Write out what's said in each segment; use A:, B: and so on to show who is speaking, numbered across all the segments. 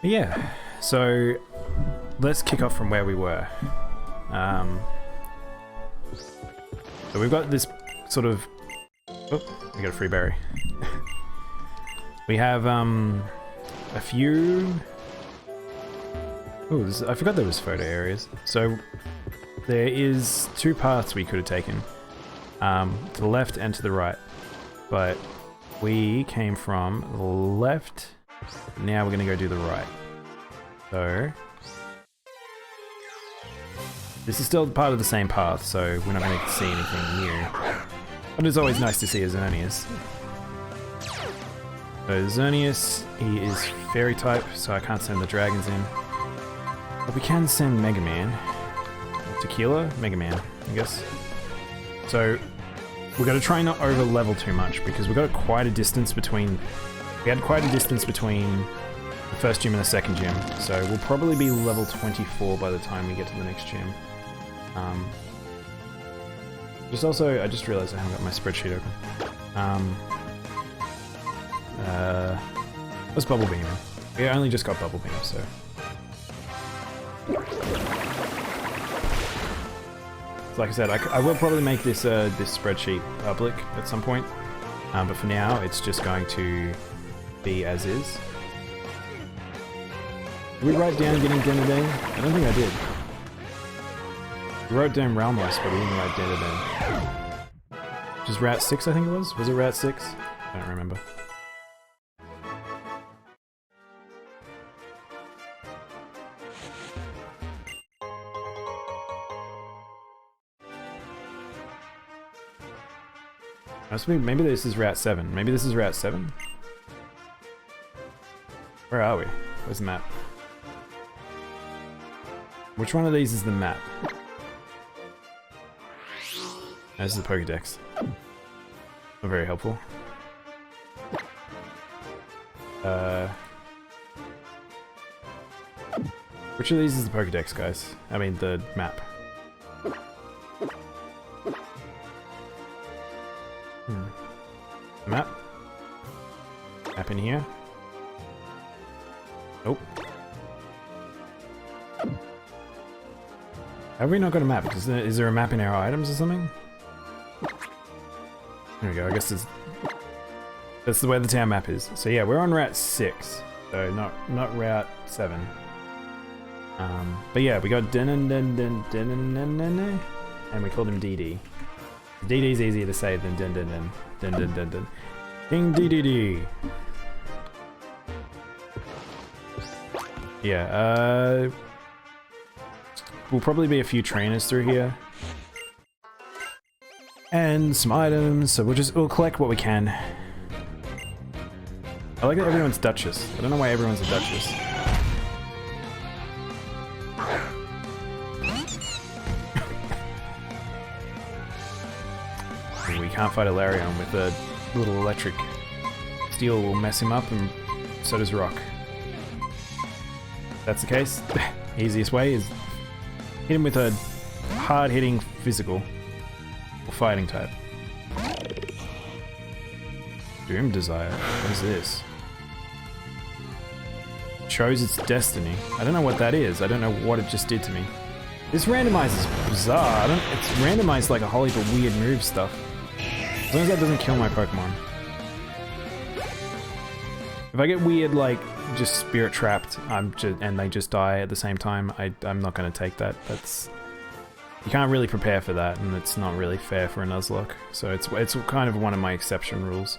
A: Yeah, so let's kick off from where we were. So we've got this sort of... Oh, we got a free berry. We have a few... Oh, I forgot there was photo areas. So there is two paths we could have taken, to the left and to the right. But we came from the left. Now we're gonna go do the right. So this is still part of the same path, so we're not gonna see anything new. But it's always nice to see a Xerneas. So Xerneas, he is fairy type, so I can't send the dragons in. But we can send Mega Man. Tequila? Mega Man, I guess. So we're gonna try not over level too much because we've got quite a distance between. We had quite a distance between the first gym and the second gym, so we'll probably be level 24 by the time we get to the next gym. I just realized I haven't got my spreadsheet open. What's Bubble Beam? We only just got Bubble Beam, so. Like I said, I will probably make this this spreadsheet public at some point, but for now it's just going to be as is. Did we write down getting Denadane? I don't think I did. We wrote down Realmos, but we didn't write Denadane. Which is Route 6, I think it was? Was it Route 6? I don't remember. Maybe this is Route 7. Maybe this is Route 7? Where are we? Where's the map? Which one of these is the map? This is the Pokedex. Not very helpful. Which of these is the Pokedex, guys? I mean, the map. Map? Map in here? Nope. Have we not got a map? Is there a map in our items or something? There we go, I guess that's the way the town map is. So yeah, we're on Route 6, so not Route 7. But yeah, we got and we called him DD. DD's easier to say than Dun. King DDD. Yeah, will probably be a few trainers through here. And some items, so we'll collect what we can. I like that everyone's Duchess. I don't know why everyone's a Duchess. We can't fight a Larion with a little electric. Steel will mess him up, and so does Rock. If that's the case, the easiest way is hit him with a hard-hitting physical or fighting type. Doom Desire. What is this? Chose its destiny. I don't know what that is. I don't know what it just did to me. This randomize is bizarre. It's randomized like a whole heap of weird move stuff. As long as that doesn't kill my Pokemon. If I get weird, like, just spirit trapped, and they just die at the same time, I'm not going to take that. You can't really prepare for that, and it's not really fair for a Nuzlocke. So it's kind of one of my exception rules.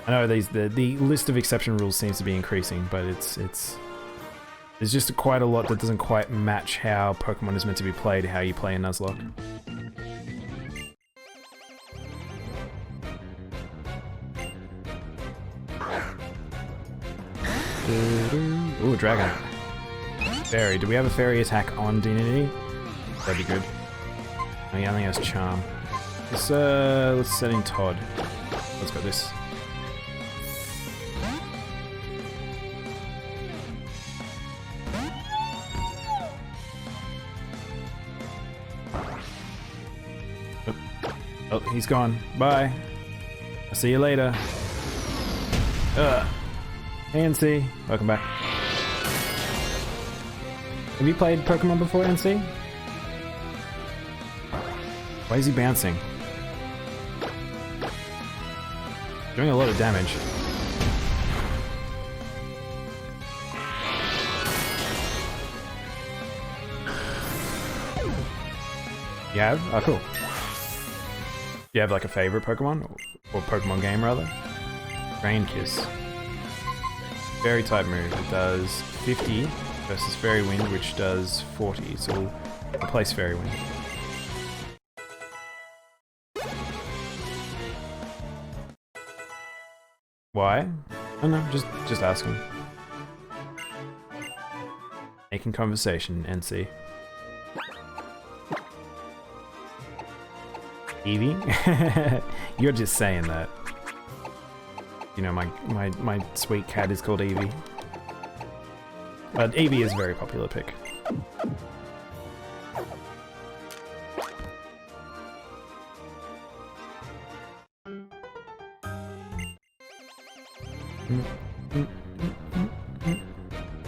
A: I know the list of exception rules seems to be increasing, but there's just quite a lot that doesn't quite match how Pokemon is meant to be played, how you play a Nuzlocke. Ooh, Dragon. Fairy. Do we have a fairy attack on Divinity? That'd be good. Oh, he only has Charm. Let's set in Todd. Let's go this. Oh, he's gone. Bye. I'll see you later. Hey NC, welcome back. Have you played Pokemon before, NC? Why is he bouncing? Doing a lot of damage. You have? Oh, cool. Do you have like a favorite Pokemon? Or Pokemon game, rather? Rain Kiss. Fairy type move. It does 50 versus Fairy Wind, which does 40. So we'll replace Fairy Wind. Why? Oh no, just asking. Making conversation, NC. Eevee? You're just saying that. You know, my sweet cat is called Eevee. But Eevee is a very popular pick.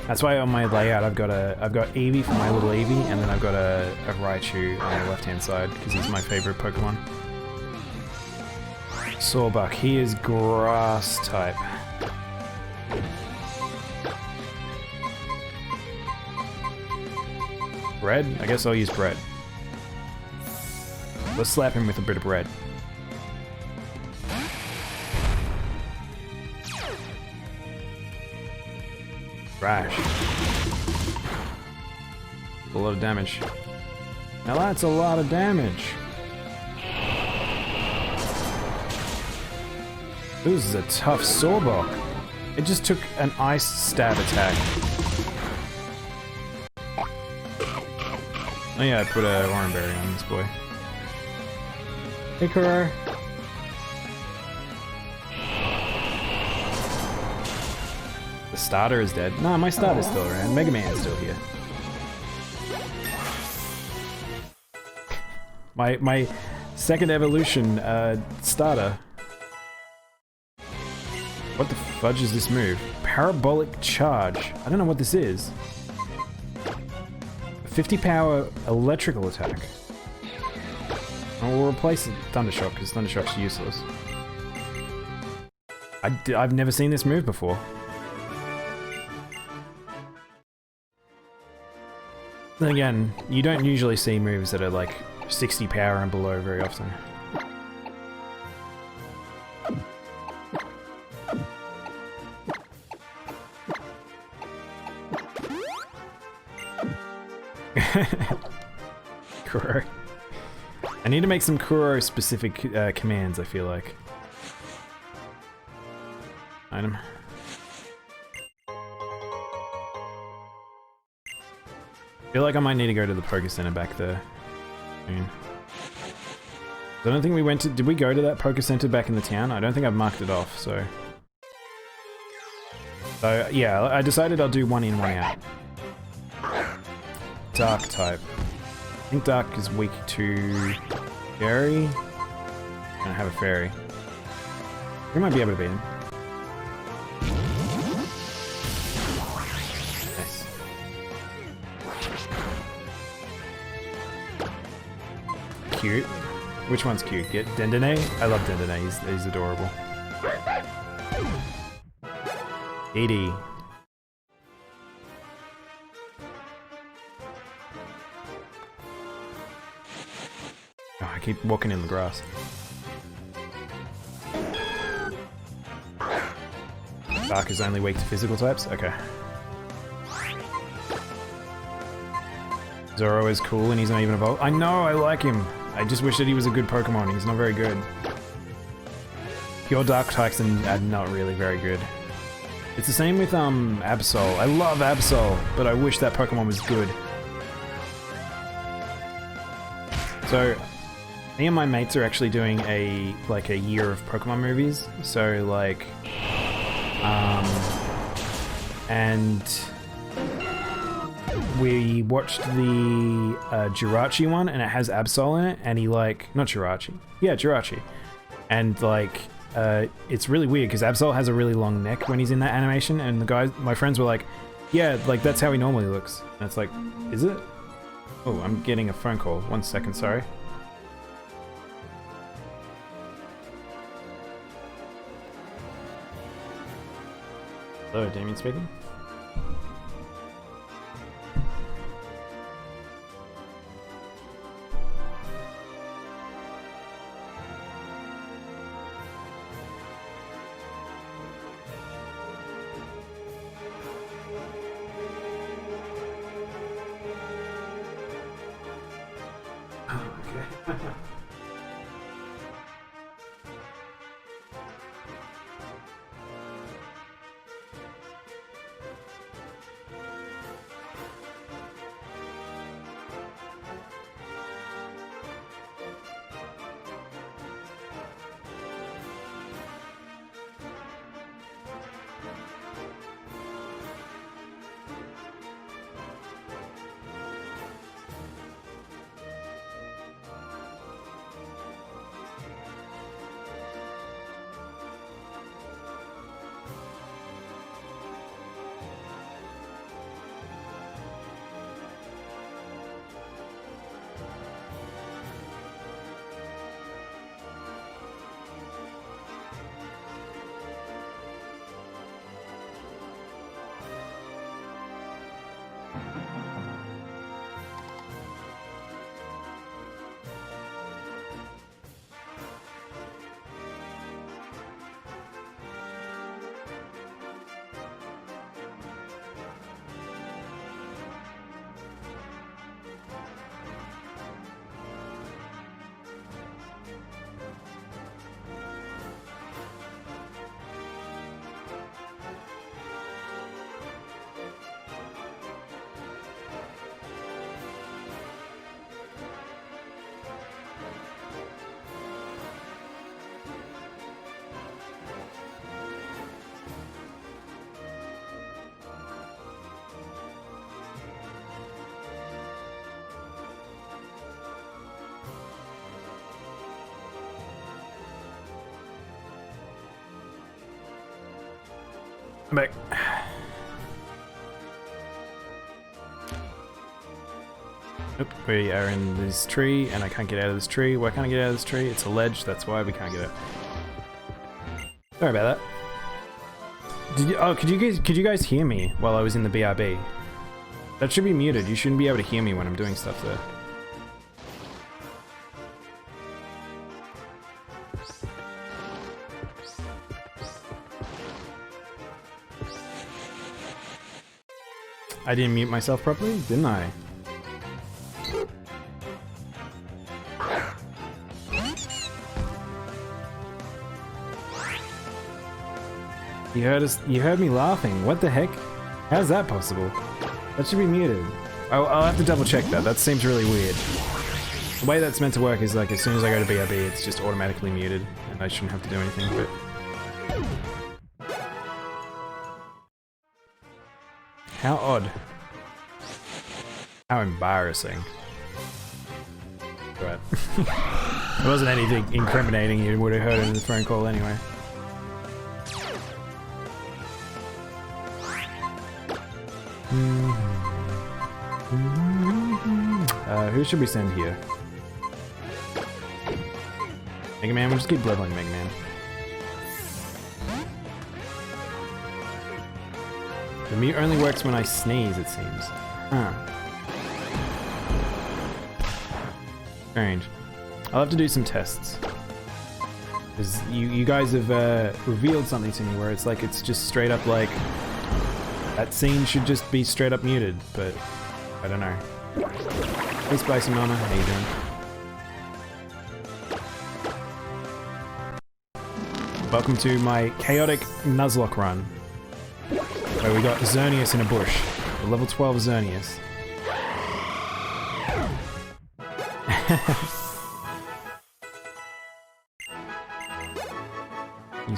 A: That's why on my layout I've got Eevee for my little Eevee, and then I've got a Raichu on the left-hand side because he's my favorite Pokemon. Sawbuck, he is grass type. Bread? I guess I'll use bread. Let's slap him with a bit of bread. Trash. A lot of damage. Now that's a lot of damage. This is a tough Sawbuck. It just took an ice stab attack. Oh yeah, I put a Oranberry on this boy. Hey Kuro. The starter is dead. Nah, my starter's still around. Mega Man's still here. My second evolution starter. What the fudge is this move? Parabolic Charge. I don't know what this is. 50 power electrical attack. We'll replace Thundershock because Thundershock's useless. I've never seen this move before. Then again, you don't usually see moves that are like 60 power and below very often. Kuro. I need to make some Kuro specific commands, I feel like. Item. I feel like I might need to go to the Poké Center back there. I don't think we went to... Did we go to that Poké Center back in the town? I don't think I've marked it off, so... So, yeah, I decided I'll do one in, one out. Dark type. I think Dark is weak to Fairy. I have a Fairy. We might be able to beat him. Nice. Cute. Which one's cute? Get Dendene? I love Dendene, he's adorable. Edie. Oh, I keep walking in the grass. Dark is only weak to physical types? Okay. Zoro is cool and he's not even evolved. I know, I like him. I just wish that he was a good Pokemon. He's not very good. Pure Dark types are not really very good. It's the same with Absol. I love Absol, but I wish that Pokemon was good. So, me and my mates are actually doing a year of Pokemon movies. So like, and we watched the Jirachi one, and it has Absol in it, and he like, not Jirachi, yeah, Jirachi, and like it's really weird because Absol has a really long neck when he's in that animation, and the guys, my friends were like, yeah, like that's how he normally looks. And it's like, is it? Oh, I'm getting a phone call. 1 second, sorry. Hello, Damien speaking. I'm back. Nope, we are in this tree, and I can't get out of this tree. Why can't I get out of this tree? It's a ledge, that's why we can't get out. Sorry about that. Did you, oh, could you guys hear me while I was in the BRB? That should be muted. You shouldn't be able to hear me when I'm doing stuff there. I didn't mute myself properly, didn't I? You heard me laughing. What the heck? How's that possible? That should be muted. I'll have to double check that. That seems really weird. The way that's meant to work is like as soon as I go to BRB, it's just automatically muted, and I shouldn't have to do anything, but... How odd. How embarrassing. Right. It wasn't anything incriminating you would have heard in the phone call anyway. Who should we send here? Mega Man, we'll just keep leveling Mega Man. The mute only works when I sneeze, it seems. Huh. Strange. I'll have to do some tests. Because you guys have revealed something to me where it's like, it's just straight up like, that scene should just be straight up muted, but I don't know. Hey Spicy Mama, how you doing? Welcome to my chaotic Nuzlocke run. Where we got Xerneas in a bush. A level 12 Xerneas.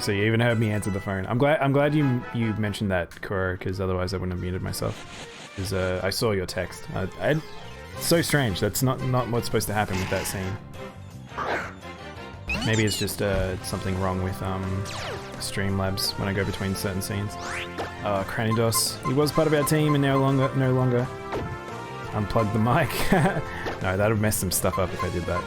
A: So you even heard me answer the phone. I'm glad you mentioned that, Kuro, because otherwise I wouldn't have muted myself. Because I saw your text. It's so strange. That's not what's supposed to happen with that scene. Maybe it's just something wrong with Streamlabs when I go between certain scenes. Cranidos, he was part of our team and no longer. Unplugged the mic. No, that would mess some stuff up if I did that.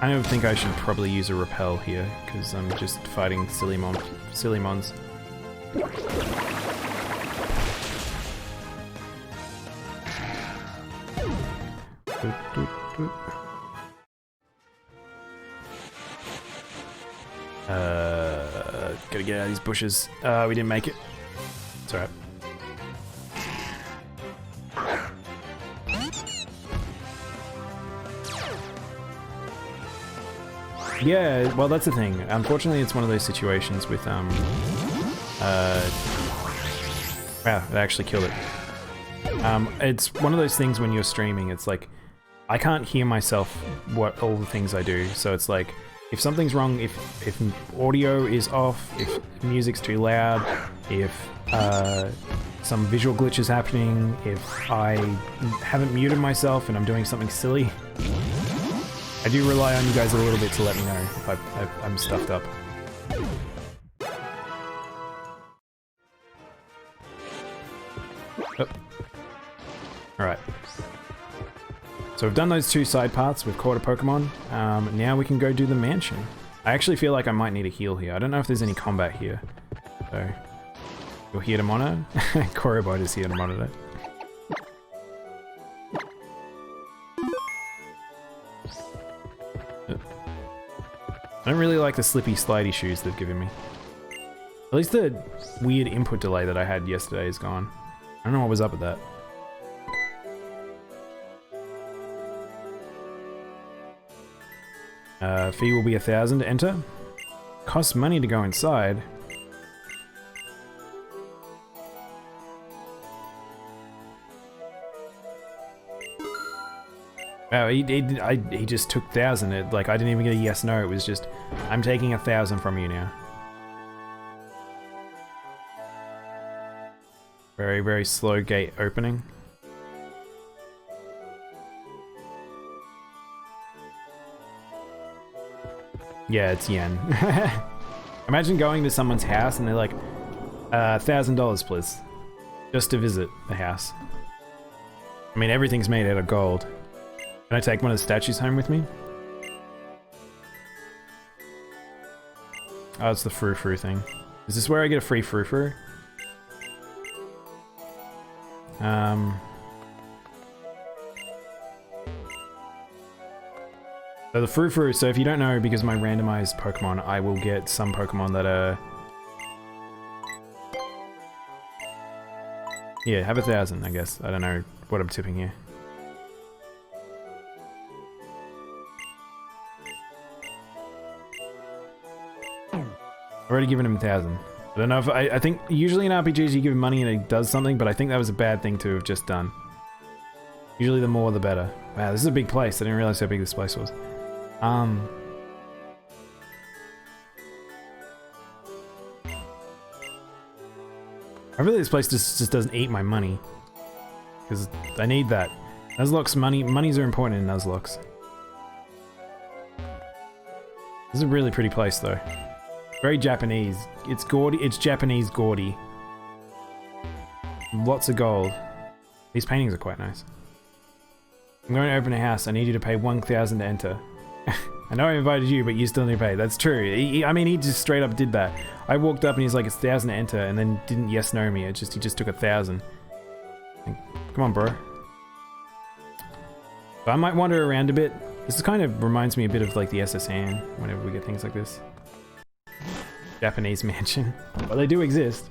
A: I don't think I should probably use a repel here, because I'm just fighting silly mons. Gotta get out of these bushes. We didn't make it. It's alright. Yeah, well that's the thing. Unfortunately it's one of those situations with wow, it actually killed it. It's one of those things when you're streaming, it's like I can't hear myself what all the things I do, so it's like if something's wrong, if audio is off, if music's too loud, if some visual glitch is happening, if I haven't muted myself and I'm doing something silly, I do rely on you guys a little bit to let me know if I'm stuffed up. Oh. Alright. So we've done those 2 side paths, we've caught a Pokemon, now we can go do the mansion. I actually feel like I might need a heal here. I don't know if there's any combat here. So, you're here to monitor? Korobot is here to monitor. I don't really like the slippy slidey shoes they've given me. At least the weird input delay that I had yesterday is gone. I don't know what was up with that. Fee will be 1,000 to enter. Costs money to go inside. Oh, he just took 1,000. Like I didn't even get a yes no. It was just I'm taking 1,000 from you now. Very, very slow gate opening. Yeah, it's yen. Imagine going to someone's house and they're like, $1,000 please. Just to visit the house. I mean, everything's made out of gold. Can I take one of the statues home with me? Oh, it's the frou-frou thing. Is this where I get a free frou-frou? So the frou-frou, so if you don't know, because my randomized Pokemon, I will get some Pokemon that are... Yeah, have 1,000, I guess. I don't know what I'm tipping here. I've already given him 1,000. I don't know if I think usually in RPGs you give him money and it does something, but I think that was a bad thing to have just done. Usually the more the better. Wow, this is a big place. I didn't realize how big this place was. I really, this place just doesn't eat my money. Because I need that. Nuzlocke's monies are important in Nuzlocke's. This is a really pretty place though. Very Japanese. It's gaudy, it's Japanese gaudy. Lots of gold. These paintings are quite nice. I'm going to open a house. I need you to pay 1,000 to enter. I know I invited you, but you still need to pay. That's true. I mean, he just straight up did that. I walked up and he's like, it's 1,000 to enter, and then didn't yes no me. He just took 1,000. Come on, bro. But I might wander around a bit. This kind of reminds me a bit of like the SSN, whenever we get things like this. Japanese mansion. Well, they do exist.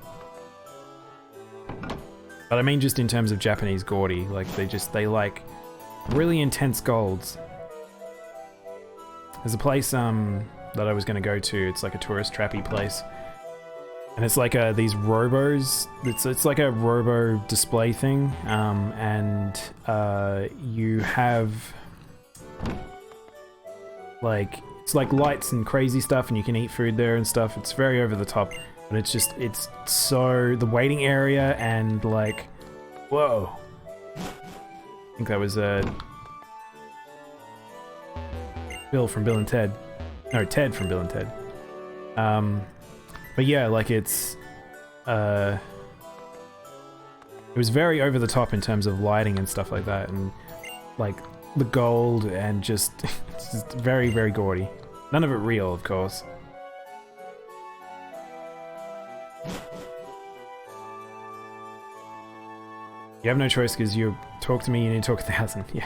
A: But I mean just in terms of Japanese gaudy. Like, they like really intense golds. There's a place that I was going to go to. It's like a tourist trappy place. And it's like these robos. It's like a robo display thing. And you have... like, it's like lights and crazy stuff and you can eat food there and stuff. It's very over the top. But it's so... The waiting area and, like... Whoa. I think that was, Bill from Bill and Ted. No, Ted from Bill and Ted. But yeah, like it's... It was very over the top in terms of lighting and stuff like that, and like the gold and just... it's just very, very gaudy. None of it real, of course. You have no choice because you talk to me, you need to talk 1,000. Yeah.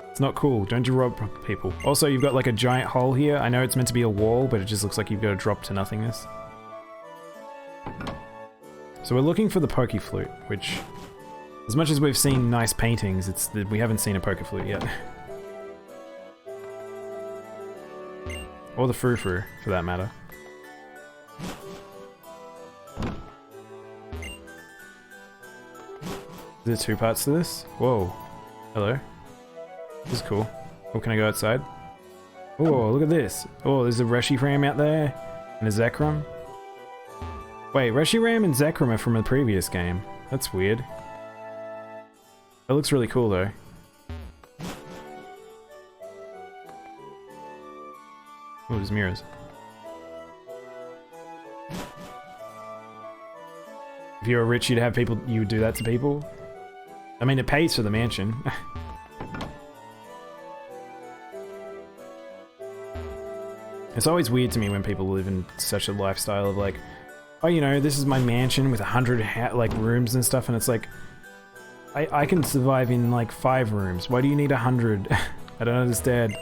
A: It's not cool. Don't you rob people. Also, you've got like a giant hole here. I know it's meant to be a wall, but it just looks like you've got to drop to nothingness. So we're looking for the Poke Flute, which, as much as we've seen nice paintings, we haven't seen a Poke Flute yet. Or the Frou-Frou, for that matter. Is there 2 parts to this? Whoa. Hello. This is cool. Oh, can I go outside? Oh, look at this. Oh, there's a Reshiram out there. And a Zekrom. Wait, Reshiram and Zekrom are from a previous game. That's weird. That looks really cool, though. Oh, there's mirrors. If you were rich, you'd have people... You would do that to people? I mean, it pays for the mansion. It's always weird to me when people live in such a lifestyle of like, oh, you know, this is my mansion with 100 like rooms and stuff, and it's like, I can survive in like 5 rooms. Why do you need 100? I don't understand.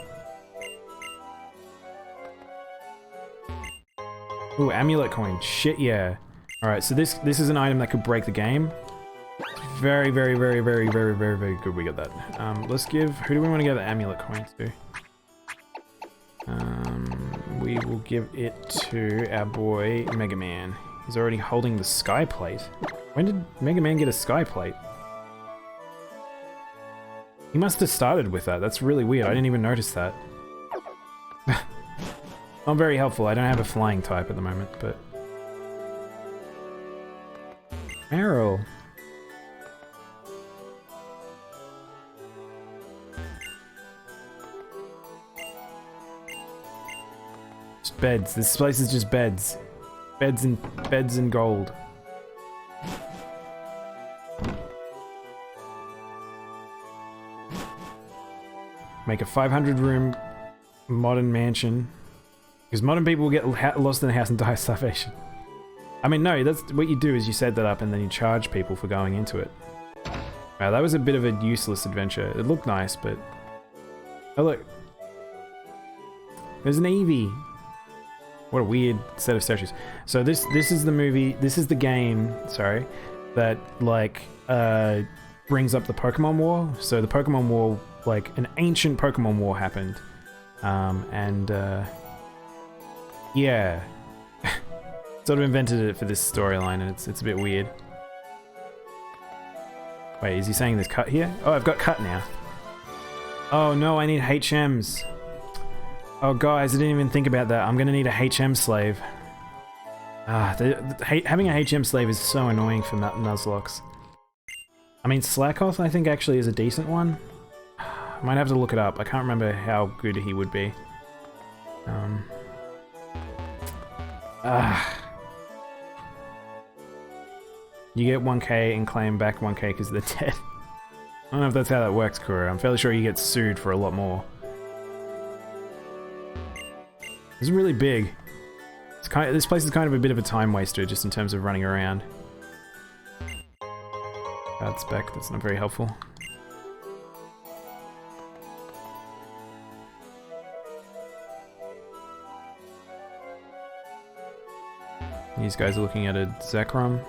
A: Ooh, amulet coin. Shit, yeah. All right, so this is an item that could break the game. Very, very, very, very, very, very, very good. We got that. Let's give. Who do we want to give the amulet coin to? We will give it to our boy Mega Man. He's already holding the sky plate. When did Mega Man get a sky plate? He must have started with that. That's really weird. I didn't even notice that. Not very helpful. I don't have a flying type at the moment, but... Meryl. Just beds. This place is just beds. Beds and gold. Make a 500-room modern mansion. Because modern people will get lost in a house and die of starvation. I mean, no, that's what you do is you set that up and then you charge people for going into it. Wow, that was a bit of a useless adventure. It looked nice, but... Oh, look. There's an Eevee. What a weird set of statues. So this is the movie, this is the game, sorry, that, like, brings up the Pokemon War. So the Pokemon War, like, an ancient Pokemon War happened. Yeah. Sort of invented it for this storyline, and it's a bit weird. Wait, is he saying there's cut here? Oh, I've got cut now. Oh no, I need HMs. Oh guys, I didn't even think about that. I'm gonna need a HM slave. Having a HM slave is so annoying for Nuzlocks. I mean, Slackoth I think actually is a decent one. I might have to look it up. I can't remember how good he would be. You get 1k and claim back 1k because they're dead. I don't know if that's how that works, Kura. I'm fairly sure you get sued for a lot more. It's really big. This place is kind of a bit of a time waster just in terms of running around. Bad spec, that's not very helpful. These guys are looking at a Zekrom.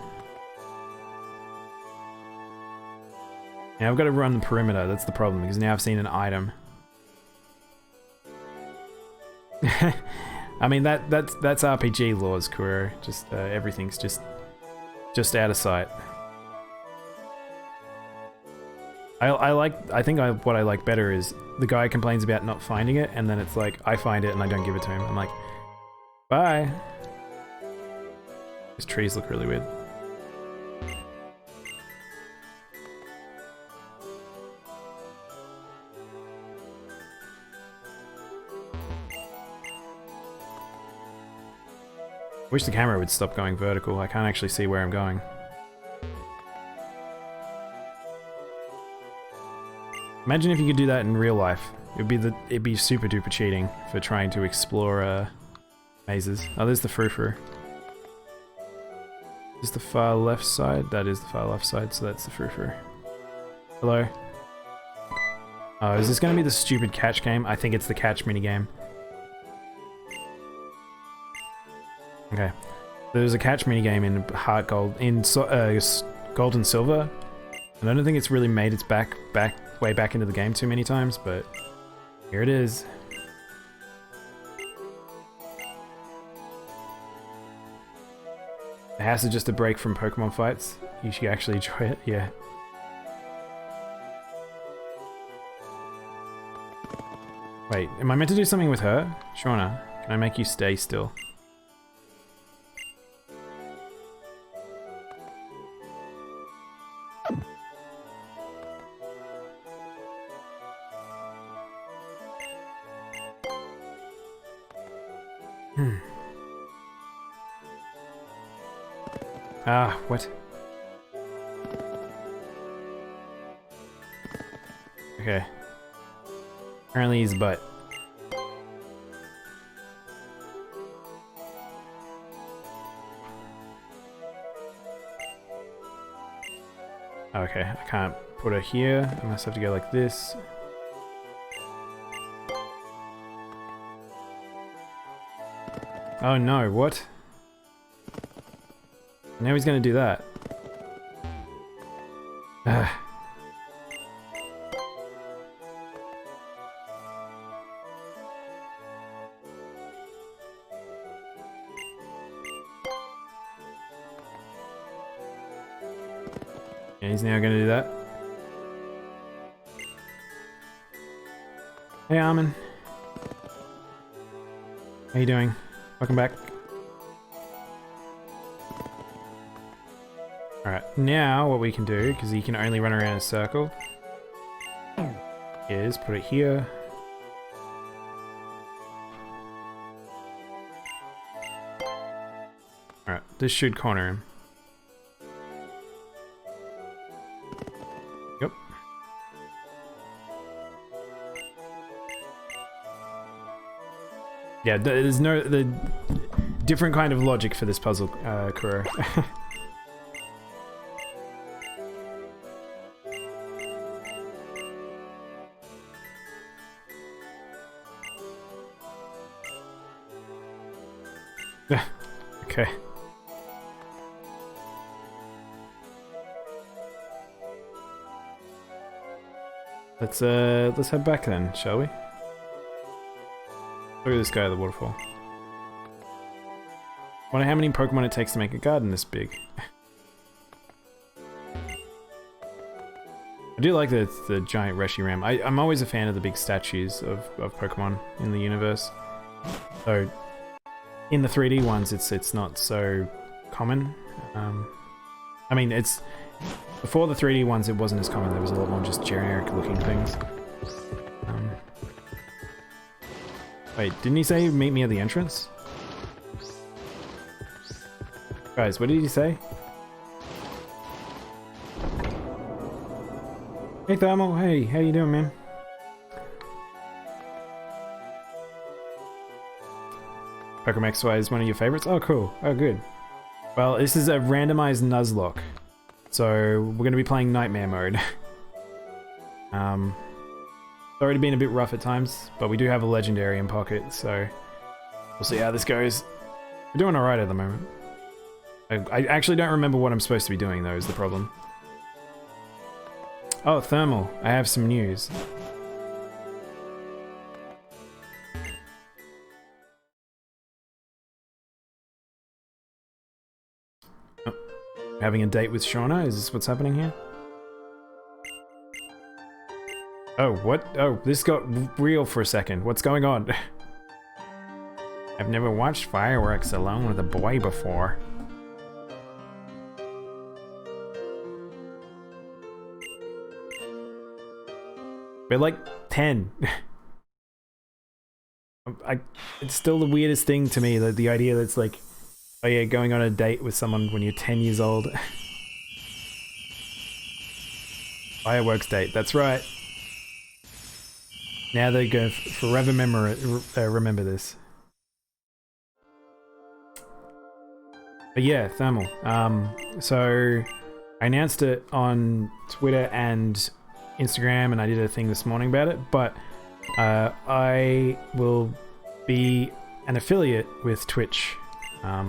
A: Now I've got to run the perimeter, that's the problem, because now I've seen an item. I mean, that's RPG laws, Kuro. Just, everything's just out of sight. What I like better is the guy complains about not finding it, and then it's like, I find it and I don't give it to him. I'm like, bye. These trees look really weird. Wish the camera would stop going vertical. I can't actually see where I'm going. Imagine if you could do that in real life. It'd be super duper cheating for trying to explore mazes. Oh, there's the frou-frou. Is the far left side? That is the far left side, so that's the frou-frou. Hello? Oh, is this gonna be the stupid catch game? I think it's the catch minigame. Okay. There's a catch minigame in Heart Gold, in Gold and Silver. And I don't think it's really made its way back into the game too many times, but here it is. The house is just a break from Pokemon fights. You should actually enjoy it, yeah. Wait, am I meant to do something with her? Shauna, can I make you stay still? Ah, what? Okay. Apparently his butt. Okay, I can't put her here. I must have to go like this. Oh no, what? Now he's gonna do that. Ugh. Yeah, he's now gonna do that. Hey Armin. How you doing? Welcome back. Alright, now what we can do, because he can only run around in a circle, is put it here. Alright, this should corner him. Yep. Yeah, there's the different kind of logic for this puzzle, Kuro. Okay. Let's head back then, shall we? Look at this guy at the waterfall. Wonder how many Pokemon it takes to make a garden this big. I do like the giant Reshiram. I'm always a fan of the big statues of Pokemon in the universe. So in the 3D ones, it's not so common. I mean, it's before the 3D ones, it wasn't as common. There was a lot more just generic looking things. Wait, didn't he say meet me at the entrance? Guys, what did he say? Hey Thermal, hey, how you doing, man? Pokemon XY is one of your favorites? Oh, cool. Oh, good. Well, this is a randomized Nuzlocke. So, we're going to be playing Nightmare mode. It's already been a bit rough at times, but we do have a legendary in pocket, so we'll see how this goes. We're doing alright at the moment. I actually don't remember what I'm supposed to be doing, though, is the problem. Oh, Thermal, I have some news. Oh, having a date with Shauna? Is this what's happening here? Oh, what? Oh, this got real for a second. What's going on? I've never watched fireworks alone with a boy before. We're like 10. It's still the weirdest thing to me, that the idea that's like, oh yeah, going on a date with someone when you're 10 years old. Fireworks date, that's right. Now they're going to forever remember this. But yeah, thermal. So I announced it on Twitter and Instagram, and I did a thing this morning about it, but I will be an affiliate with Twitch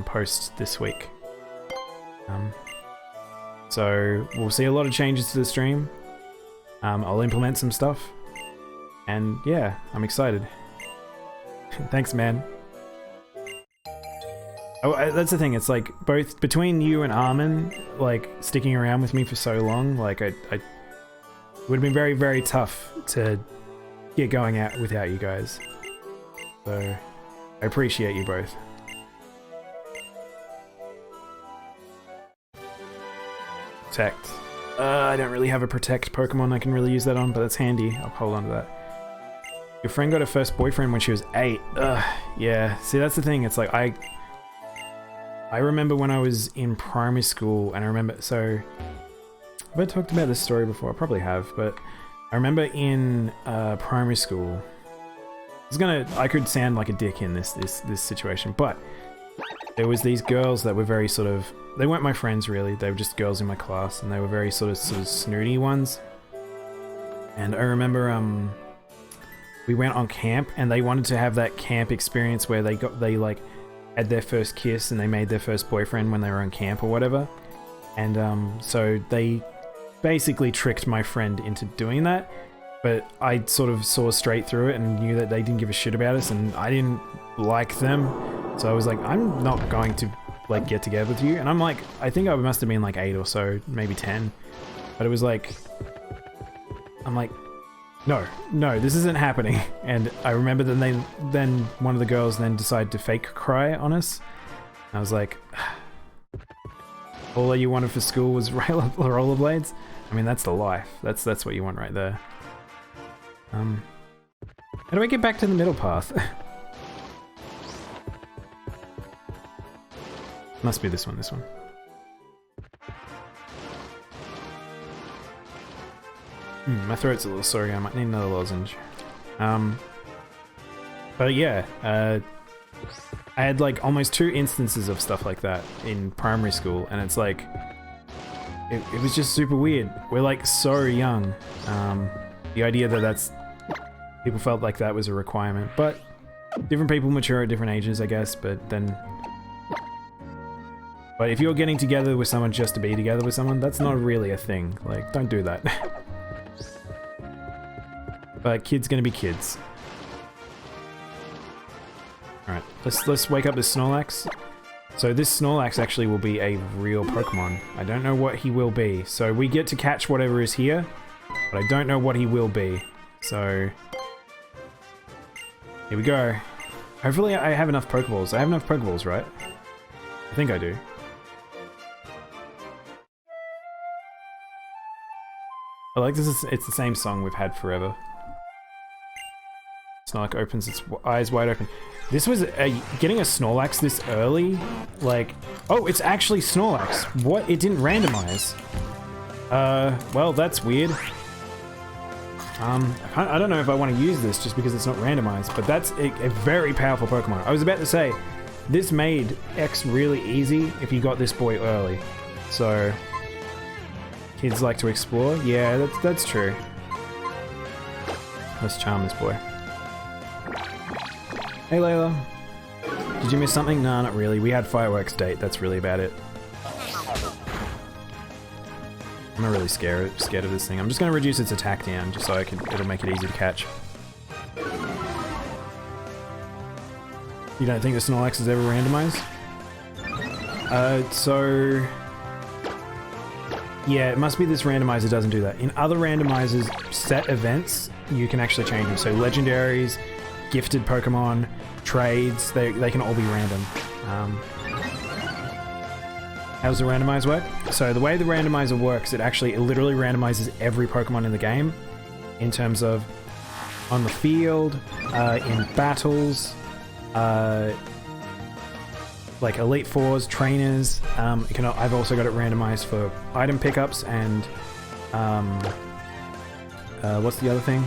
A: post this week. So we'll see a lot of changes to the stream. I'll implement some stuff. And yeah, I'm excited. Thanks, man. Oh, that's the thing. It's like both between you and Armin, like sticking around with me for so long, like it would have been very, very tough to get going out without you guys. So I appreciate you both. Protect. I don't really have a protect Pokemon I can really use that on, but that's handy. I'll hold on to that. Your friend got her first boyfriend when she was 8. Yeah. See, that's the thing. It's like I remember when I was in primary school, and I remember, so have I talked about this story before? I probably have, but I remember in primary school, I could sound like a dick in this situation, but there was these girls that were very sort of, they weren't my friends really, they were just girls in my class, and they were very sort of snooty ones. And I remember we went on camp, and they wanted to have that camp experience where they like had their first kiss and they made their first boyfriend when they were on camp or whatever. And so they basically tricked my friend into doing that, but I sort of saw straight through it and knew that they didn't give a shit about us, and I didn't like them. So I was like, I'm not going to like get together with you. And I'm like, I think I must have been like 8 or so, maybe 10. But it was like, I'm like, no, this isn't happening. And I remember that then one of the girls then decided to fake cry on us. And I was like, all you wanted for school was rollerblades? I mean, that's the life. That's what you want right there. How do I get back to the middle path? Must be this one. My throat's a little sore. I might need another lozenge. But yeah, I had like almost 2 instances of stuff like that in primary school, and it's like, it was just super weird. We're like so young. The idea that people felt like that was a requirement, but different people mature at different ages, I guess. But if you're getting together with someone just to be together with someone, that's not really a thing. Like, don't do that. But kids gonna be kids. Alright, let's wake up this Snorlax. So this Snorlax actually will be a real Pokemon. I don't know what he will be. So we get to catch whatever is here, but I don't know what he will be. So here we go. Hopefully I have enough Pokeballs. I have enough Pokeballs, right? I think I do. I like this. It's the same song we've had forever. Snorlax opens its eyes wide open. This was getting a Snorlax this early, like, oh, it's actually Snorlax. What? It didn't randomize. Well, that's weird. I don't know if I want to use this just because it's not randomized, but that's a very powerful Pokemon. I was about to say, this made X really easy if you got this boy early. So, kids like to explore. Yeah, that's true. Let's charm this boy. Hey Layla. Did you miss something? Nah, not really. We had fireworks date. That's really about it. I'm not really scared of this thing. I'm just going to reduce its attack down just so it'll make it easy to catch. You don't think the Snorlax is ever randomized? So... yeah, it must be this randomizer doesn't do that. In other randomizers, set events, you can actually change them. So legendaries, gifted Pokemon, trades, they can all be random. How does the randomize work? So the way the randomizer works, it literally randomizes every Pokemon in the game in terms of on the field, in battles, like Elite Fours, trainers. I've also got it randomized for item pickups and what's the other thing?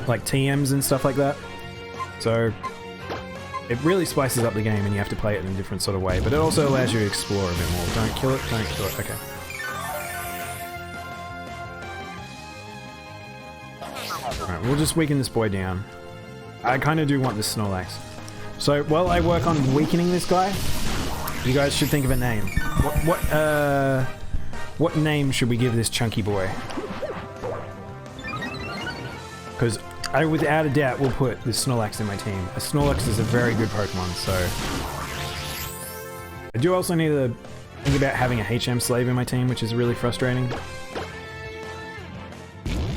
A: Like TMs and stuff like that. So it really spices up the game and you have to play it in a different sort of way, but it also allows you to explore a bit more. Don't kill it, don't kill it. Okay. Alright, we'll just weaken this boy down. I kind of do want this Snorlax. So while I work on weakening this guy, you guys should think of a name. What name should we give this chunky boy? Because I, without a doubt, will put the Snorlax in my team. A Snorlax is a very good Pokemon, so... I do also need to think about having a HM slave in my team, which is really frustrating.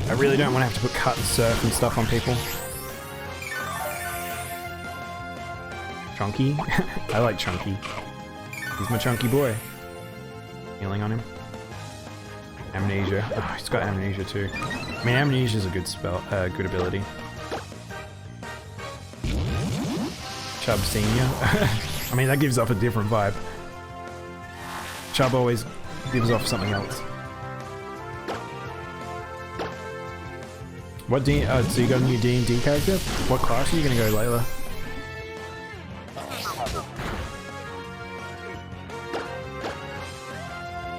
A: I really don't want to have to put Cut and Surf and stuff on people. Chunky? I like Chunky. He's my chunky boy. Healing on him. Amnesia. Oh, he's got Amnesia too. I mean, Amnesia's a good spell, good ability. Chub Senior. I mean, that gives off a different vibe. Chub always gives off something else. What so you got a new D&D character? What class are you gonna go, Layla?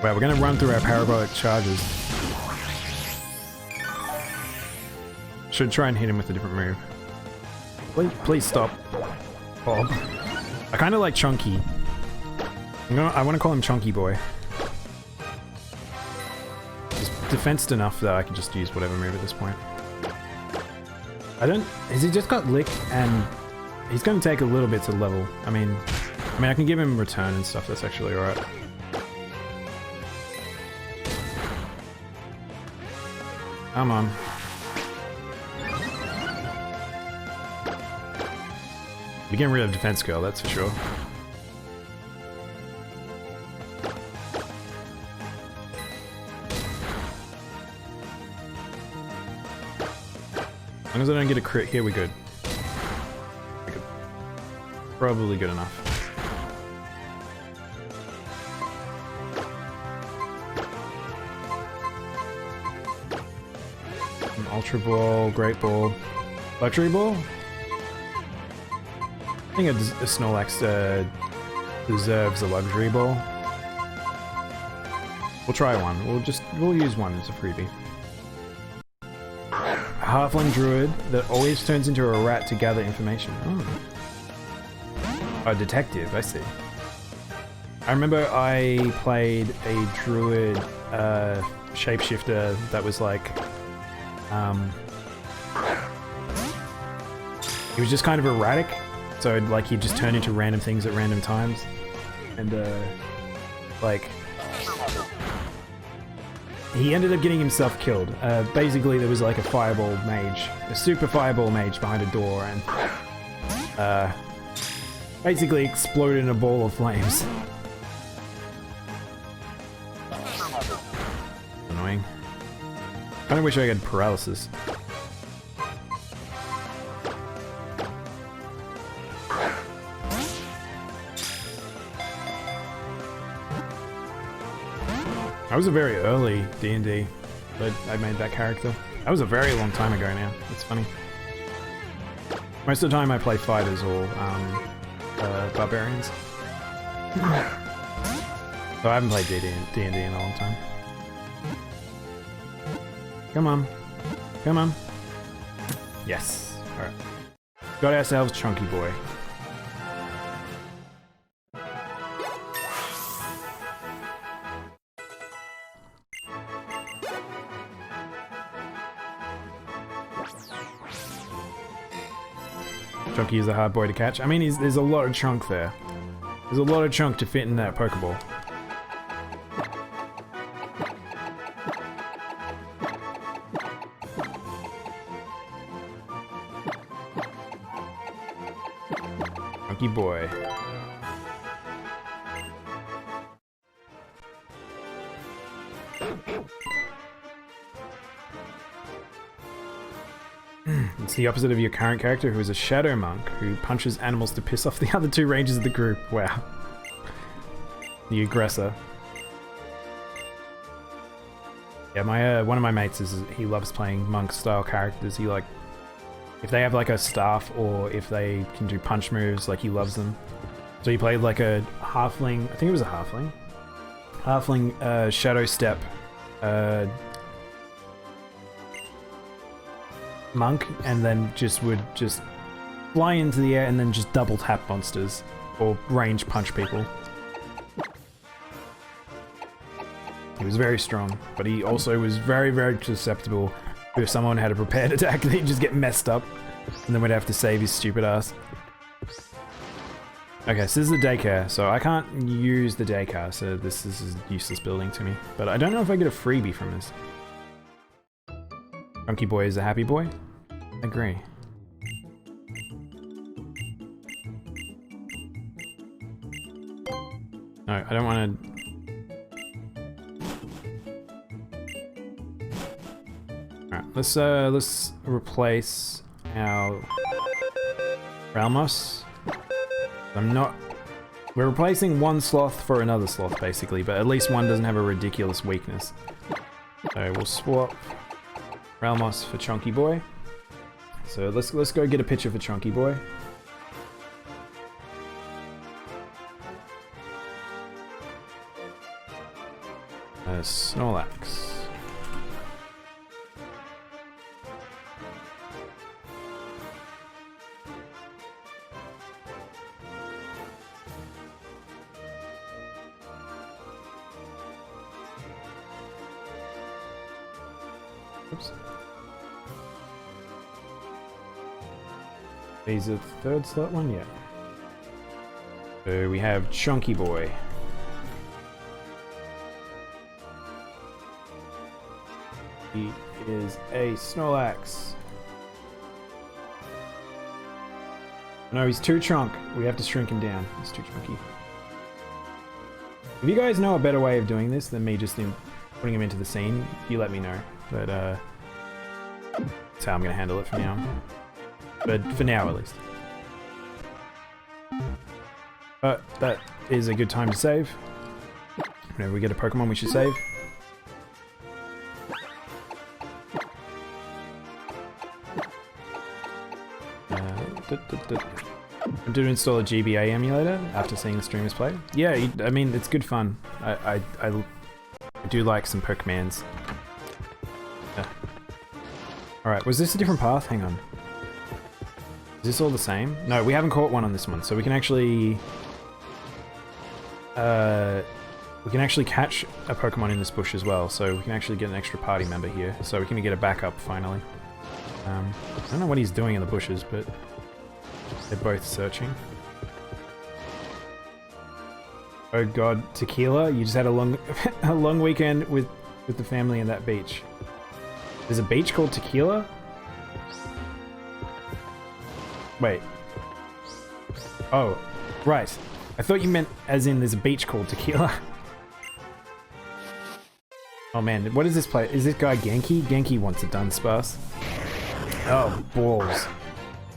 A: Wow, we're gonna run through our parabolic charges. Should try and hit him with a different move. Please stop, Bob. I kind of like Chunky. I want to call him Chunky Boy. He's defensed enough that I can just use whatever move at this point. Has he just got Lick and he's going to take a little bit to level. I mean I can give him return and stuff. That's actually alright. Come on. We're getting rid of defense skill, that's for sure. As long as I don't get a crit here, we're good. Probably good enough. An Ultra Ball, Great Ball, Luxury Ball? I think a Snorlax deserves a Luxury Ball. We'll try one. We'll use one as a freebie. Halfling Druid that always turns into a rat to gather information. Oh. A detective, I see. I remember I played a Druid shapeshifter that was like... he was just kind of erratic. So like he'd just turn into random things at random times. And like... he ended up getting himself killed. Basically there was like a fireball mage, a super fireball mage behind a door and basically exploded in a ball of flames. Annoying. Kinda wish I had paralysis. I was a very early D&D, but I made that character. That was a very long time ago now. It's funny. Most of the time I play fighters or barbarians. So I haven't played D&D in a long time. Come on. Come on. Yes. Alright. Got ourselves Chunky Boy. Chunky is a hard boy to catch. I mean, there's a lot of chunk there. There's a lot of chunk to fit in that Pokeball. Chunky boy. It's the opposite of your current character, who is a shadow monk who punches animals to piss off the other two rangers of the group. Wow. The aggressor. Yeah, my one of my mates he loves playing monk style characters. He like, if they have like a staff or if they can do punch moves, like he loves them. So he played like a halfling, I think it was a halfling. Halfling shadow step monk, and then would fly into the air and then just double tap monsters or range punch people. He was very strong, but he also was very, very susceptible. If someone had a prepared attack, he'd just get messed up, and then we'd have to save his stupid ass. Okay, so this is the daycare, so I can't use the daycare, so this is a useless building to me. But I don't know if I get a freebie from this. Chunky boy is a happy boy? I agree. No, I don't want to... Alright, let's replace our Ralmos. We're replacing one sloth for another sloth, basically, but at least one doesn't have a ridiculous weakness. So we'll swap Ralmos for Chunky Boy. So let's go get a picture for Chunky Boy. Snorlax. Oops. He's a third slot one? Yeah. So we have Chunky Boy. He is a Snorlax. No, he's too chunk. We have to shrink him down. He's too chunky. If you guys know a better way of doing this than me just putting him into the scene, you let me know. But that's how I'm gonna handle it for now. But for now, at least. But that is a good time to save. Whenever we get a Pokemon, we should save. I'm to install a GBA emulator after seeing the streamers play. Yeah, I mean, it's good fun. I do like some Pokemans. Yeah. Alright, was this a different path? Hang on. Is this all the same? No, we haven't caught one on this one, so we can actually... catch a Pokemon in this bush as well, so we can actually get an extra party member here, so we can get a backup finally. I don't know what he's doing in the bushes, but they're both searching. Oh god, Tequila, you just had a long weekend with the family in that beach. There's a beach called Tequila? Wait. Oh, right. I thought you meant as in there's a beach called Tequila. Oh man, what is this place? Is this guy Genki? Genki wants it done, Sparse. Oh, balls.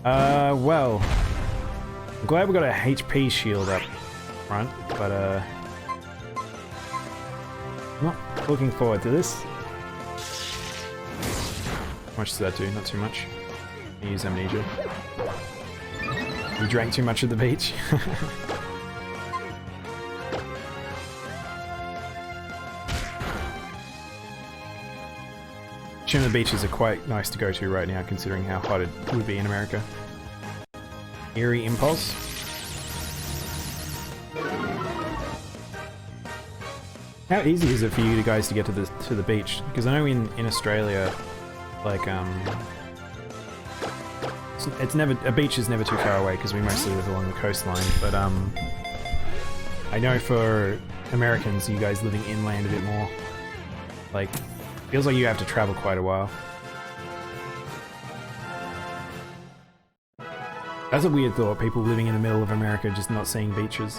A: Well. I'm glad we got a HP shield up front, but I'm not looking forward to this. How much does that do? Not too much. I use amnesia. You drank too much at the beach. The beaches are quite nice to go to right now, considering how hot it would be in America. Eerie Impulse. How easy is it for you guys to get to the beach? Because I know in Australia, like it's never, a beach is never too far away because we mostly live along the coastline. But I know for Americans, you guys living inland a bit more, like. Feels like you have to travel quite a while. That's a weird thought, people living in the middle of America just not seeing beaches.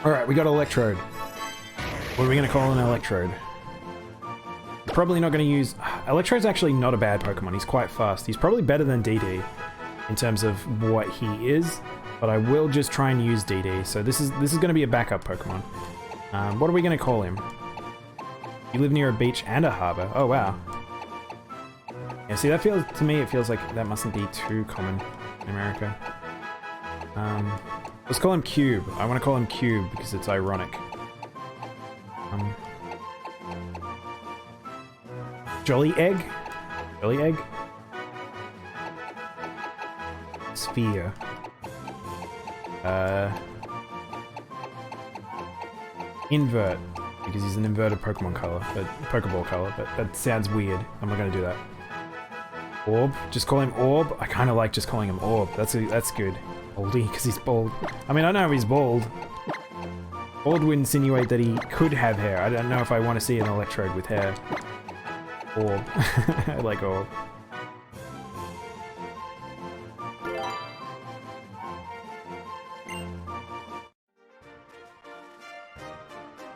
A: Alright, we got Electrode. What are we going to call an Electrode? Probably not going to use... Electrode's actually not a bad Pokemon, he's quite fast. He's probably better than DD in terms of what he is, but I will just try and use DD. So this is going to be a backup Pokemon. What are we going to call him? You live near a beach and a harbor. Oh, wow. Yeah, see, that feels, to me, it feels like that mustn't be too common in America. Let's call him Cube. I want to call him Cube because it's ironic. Jolly Egg? Jolly Egg? Sphere. Invert. Because he's an inverted Pokemon color, but Pokeball color, but that sounds weird. I'm not gonna do that. Orb? Just call him Orb? I kinda like just calling him Orb. That's good. Baldy, because he's bald. I mean, I know he's bald. Bald would insinuate that he could have hair. I don't know if I want to see an Electrode with hair. Orb. I like Orb.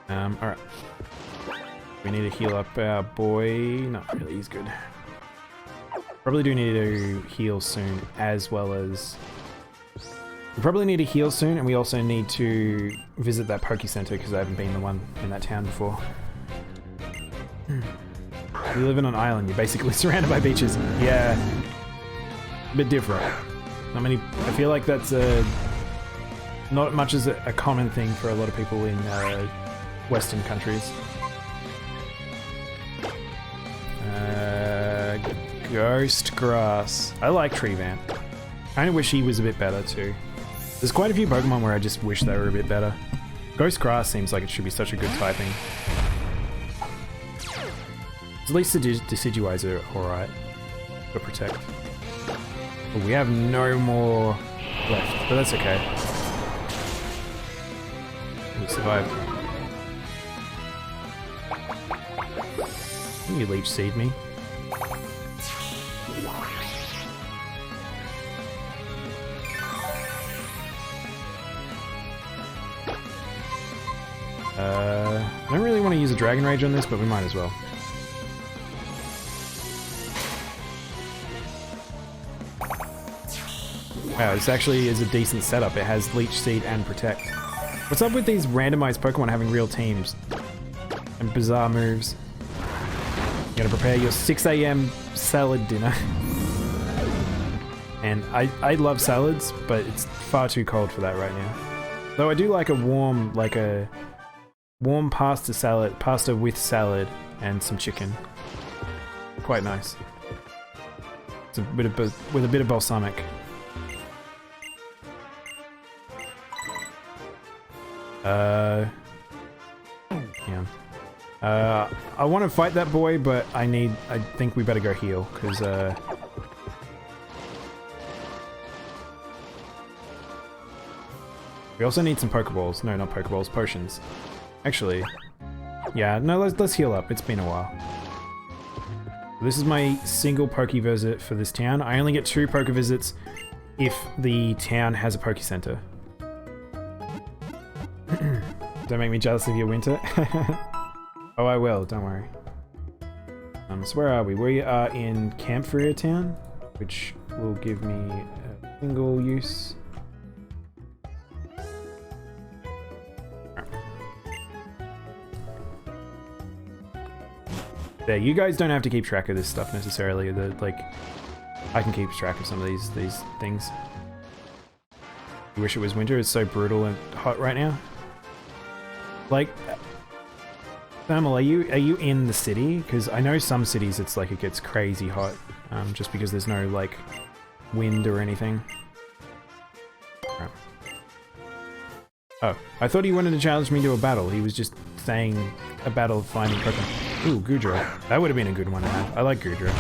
A: Alright. We need to heal up our boy. Not really, he's good. Probably do need to heal soon, as well as... We probably need to heal soon, and we also need to visit that Poke Center, because I haven't been the one in that town before. You live in an island, you're basically surrounded by beaches. Yeah. A bit different. Not many... I feel like that's not much as a common thing for a lot of people in Western countries. Ghost Grass. I like Treevant. I kinda wish he was a bit better too. There's quite a few Pokemon where I just wish they were a bit better. Ghost Grass seems like it should be such a good typing. At least the Decidueyes are alright. For Protect. But we have no more left, but that's okay. We survived. Can you Leech Seed me? I don't really want to use a Dragon Rage on this, but we might as well. Wow, this actually is a decent setup. It has Leech Seed and Protect. What's up with these randomized Pokemon having real teams? And bizarre moves. You gotta prepare your 6 AM salad dinner. And I love salads, but it's far too cold for that right now. Though I do like a warm pasta salad, pasta with salad and some chicken. Quite nice. It's a bit of with a bit of balsamic. Yeah. I want to fight that boy, but I think we better go heal, because we also need some Pokeballs. No, not Pokeballs, potions. Actually, yeah, no, let's heal up. It's been a while. This is my single Poke visit for this town. I only get 2 Poke visits if the town has a Poke Center. Don't make me jealous of your winter. Oh, I will, don't worry. So where are we? We are in Campfire Town, which will give me a single use. There, you guys don't have to keep track of this stuff necessarily. I can keep track of some of these things. You wish it was winter. It's so brutal and hot right now. Like, Thermal, are you in the city? Because I know some cities it's like it gets crazy hot, just because there's no like wind or anything. Right. Oh, I thought he wanted to challenge me to a battle. He was just saying a battle finding Pokemon. Ooh, Goodra. That would have been a good one to have. I like Goodra.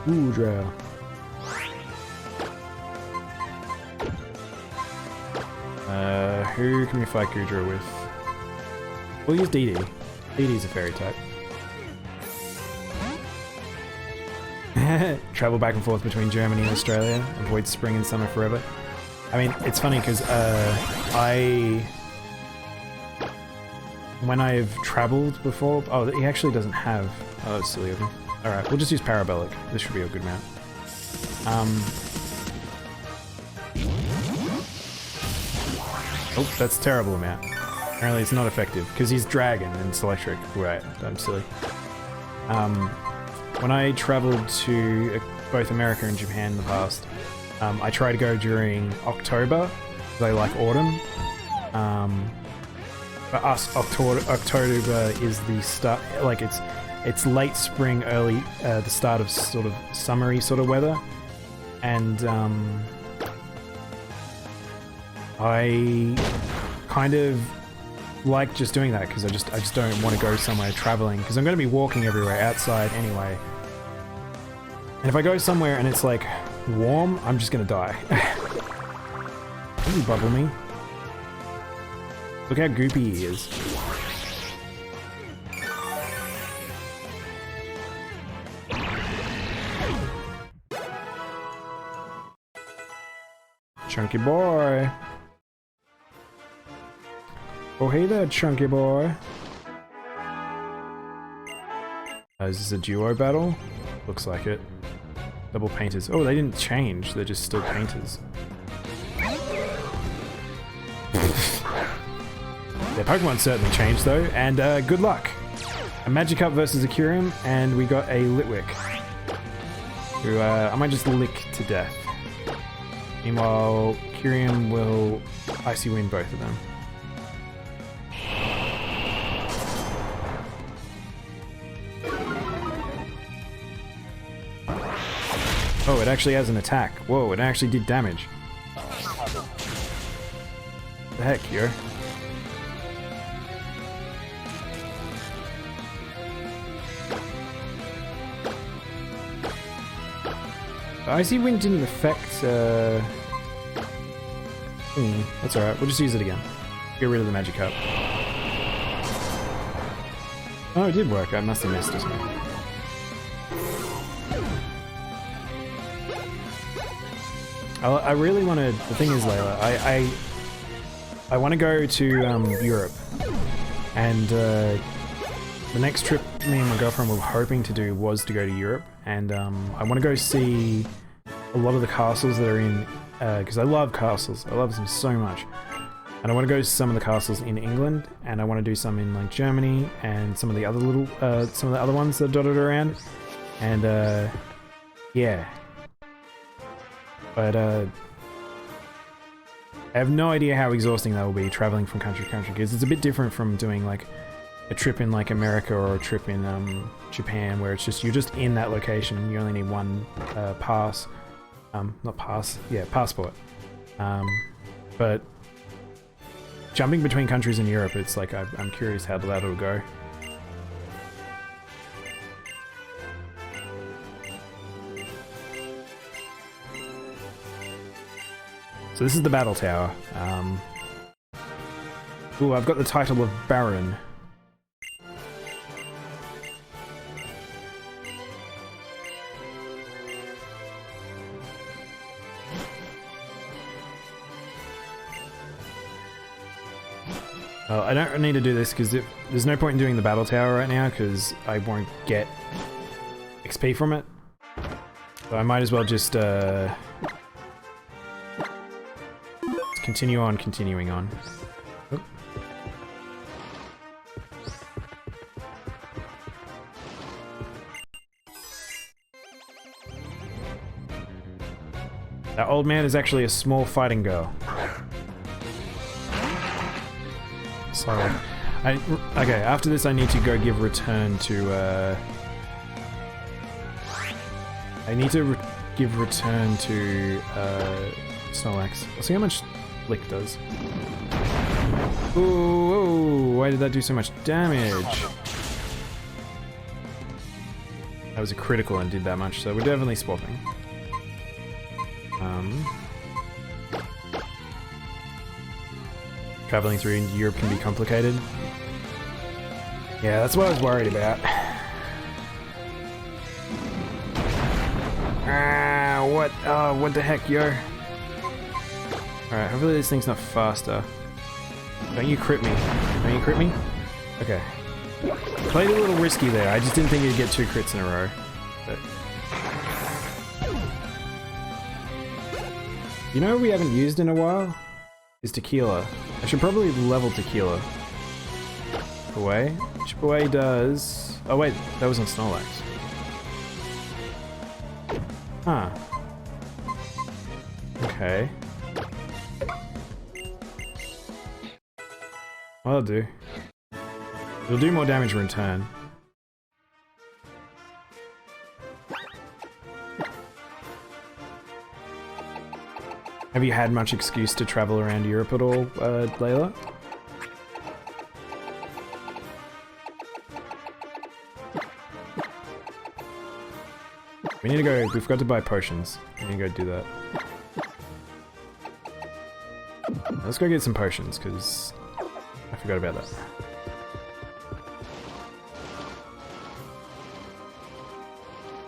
A: Goodra. Who can we fight Goodra with? We'll use DD. DD's a fairy type. Travel back and forth between Germany and Australia. Avoid spring and summer forever. I mean, it's funny because when I've traveled before... Oh, he actually doesn't have... Oh, that's silly of him. Alright, we'll just use Parabolic. This should be a good mount. Oh, that's a terrible amount. Apparently it's not effective, because he's Dragon and it's electric. Right, I'm silly. When I traveled to both America and Japan in the past, I try to go during October, because I like autumn. For us, October is the start, like it's late spring, early, the start of sort of summery sort of weather. And I kind of like just doing that because I just don't want to go somewhere traveling because I'm going to be walking everywhere outside anyway. And if I go somewhere and it's like warm, I'm just going to die. Can you bubble me? Look how goopy he is. Chunky boy. Oh, hey there, chunky boy. Is this a duo battle? Looks like it. Double painters. Oh, they didn't change. They're just still painters. Yeah, Pokemon certainly changed though, and good luck. A Magikarp versus a Kyurem, and we got a Litwick, who I might just lick to death. Meanwhile, Kyurem will Icy Wind both of them. Oh, it actually has an attack. Whoa, it actually did damage. What the heck, yo? Icy Wind didn't affect, that's alright, we'll just use it again. Get rid of the Magikarp. Oh, it did work, I must have missed it. I really want to, the thing is, Layla, I want to go to Europe, and the next trip me and my girlfriend were hoping to do was to go to Europe, and I want to go see a lot of the castles that are in, because I love castles, I love them so much, and I want to go to some of the castles in England, and I want to do some in like Germany, and some of the other little, some of the other ones that are dotted around, and yeah. But I have no idea how exhausting that will be traveling from country to country, because it's a bit different from doing like a trip in like America or a trip in Japan, where it's just you're just in that location and you only need one pass, not pass, yeah, passport. But jumping between countries in Europe, it's like I'm curious how that'll go. So this is the battle tower. Ooh, I've got the title of Baron. Well, I don't need to do this because there's no point in doing the battle tower right now because I won't get XP from it. So I might as well just continue on continuing on. Oop. That old man is actually a small fighting girl. Sorry. Okay, after this I need to go give return to, I need to give return to, Snorlax. I'll see how much Lick does. Ooh, why did that do so much damage? That was a critical and did that much, so we're definitely swapping. Traveling through Europe can be complicated. Yeah, that's what I was worried about. Ah, what? Oh, what the heck, yo? Alright, hopefully this thing's not faster. Don't you crit me. Don't you crit me? Okay. Played a little risky there. I just didn't think you'd get 2 crits in a row. But... You know what we haven't used in a while? Is Tequila. I should probably level Tequila. Chip away. Chip away does... Oh wait, that was on Snorlax. Huh. Okay. Well, that'll do. It'll do more damage in return. Have you had much excuse to travel around Europe at all, Layla? We need to go, we forgot to buy potions. We need to go do that. Let's go get some potions, because I forgot about that.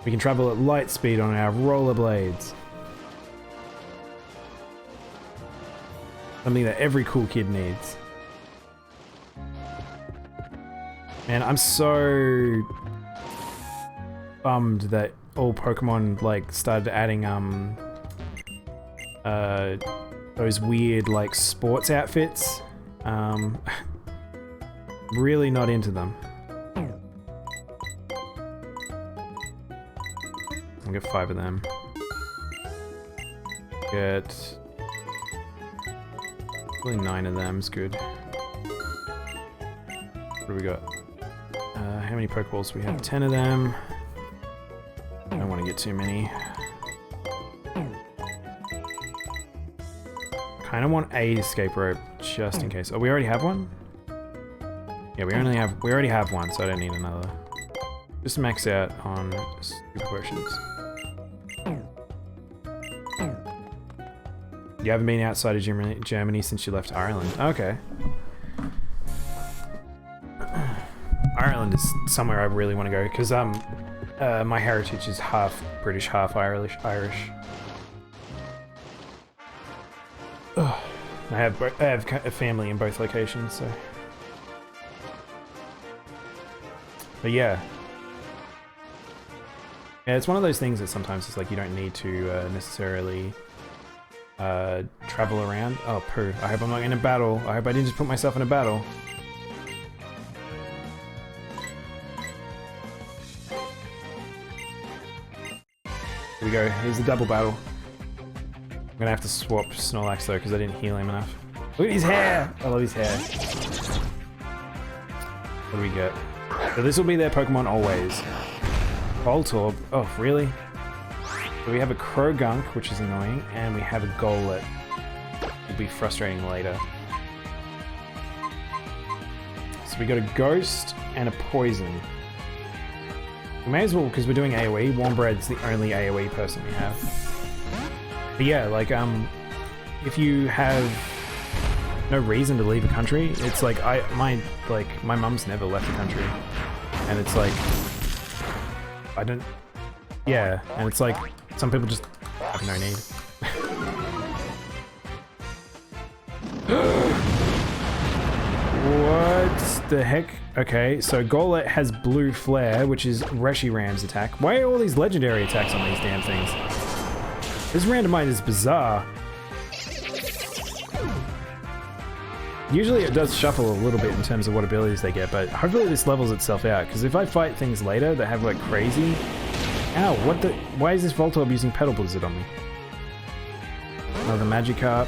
A: We can travel at light speed on our rollerblades. Something that every cool kid needs. Man, I'm so bummed that all Pokemon like started adding those weird like sports outfits. Really not into them. I'll get 5 of them. Get... Probably 9 of them is good. What do we got? How many Pokeballs do we have? 10 of them. I don't want to get too many. Kind of want a escape rope just in case. Oh, we already have one? Yeah, we already have one, so I don't need another. Just max out on super potions. You haven't been outside of Germany since you left Ireland. Okay. Ireland is somewhere I really want to go because my heritage is half British, half Irish. Ugh. I have a family in both locations, so. But yeah. Yeah, it's one of those things that sometimes it's like you don't need to necessarily travel around. Oh, poo. I hope I'm not in a battle. I hope I didn't just put myself in a battle. Here we go. Here's the double battle. I'm gonna have to swap Snorlax though, because I didn't heal him enough. Look at his hair! I love his hair. What do we get? So this will be their Pokemon always. Voltorb. Oh, really? So we have a Krogunk, which is annoying, and we have a Golett. Will be frustrating later. So we got a Ghost and a Poison. We may as well, because we're doing AoE, Warmbread's the only AoE person we have. But yeah, like, if you have no reason to leave a country, it's like, my mum's never left the country. And it's like, I don't, yeah, and it's like, some people just have no need. What the heck? Okay, so Golett has Blue Flare, which is Reshiram's attack. Why are all these legendary attacks on these damn things? This randomized is bizarre. Usually it does shuffle a little bit in terms of what abilities they get, but hopefully this levels itself out, because if I fight things later that have like crazy... Ow, what the... Why is this Voltorb using Petal Blizzard on me? Another Magikarp.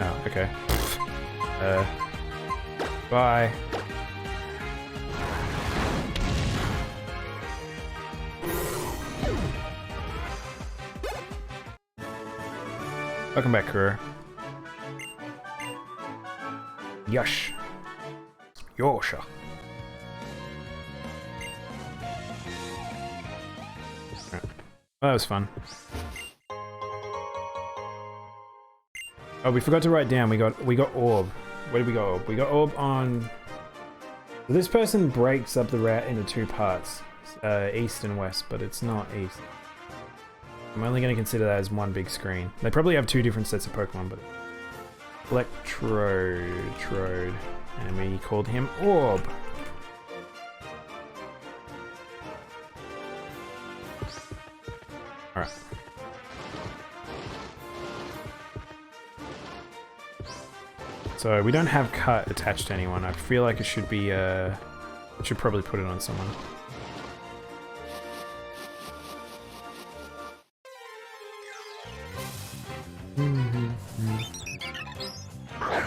A: Oh, okay. Bye. Welcome back, Kuro. Yosh. Yosha. Well, that was fun. Oh, we forgot to write down. We got Orb. Where did we got Orb? We got Orb on... This person breaks up the rat into 2 parts. east and west, but it's not east. I'm only going to consider that as one big screen. They probably have two different sets of Pokemon, but... Electrode. And we called him Orb. Alright. So we don't have cut attached to anyone. I feel like it should be, should probably put it on someone.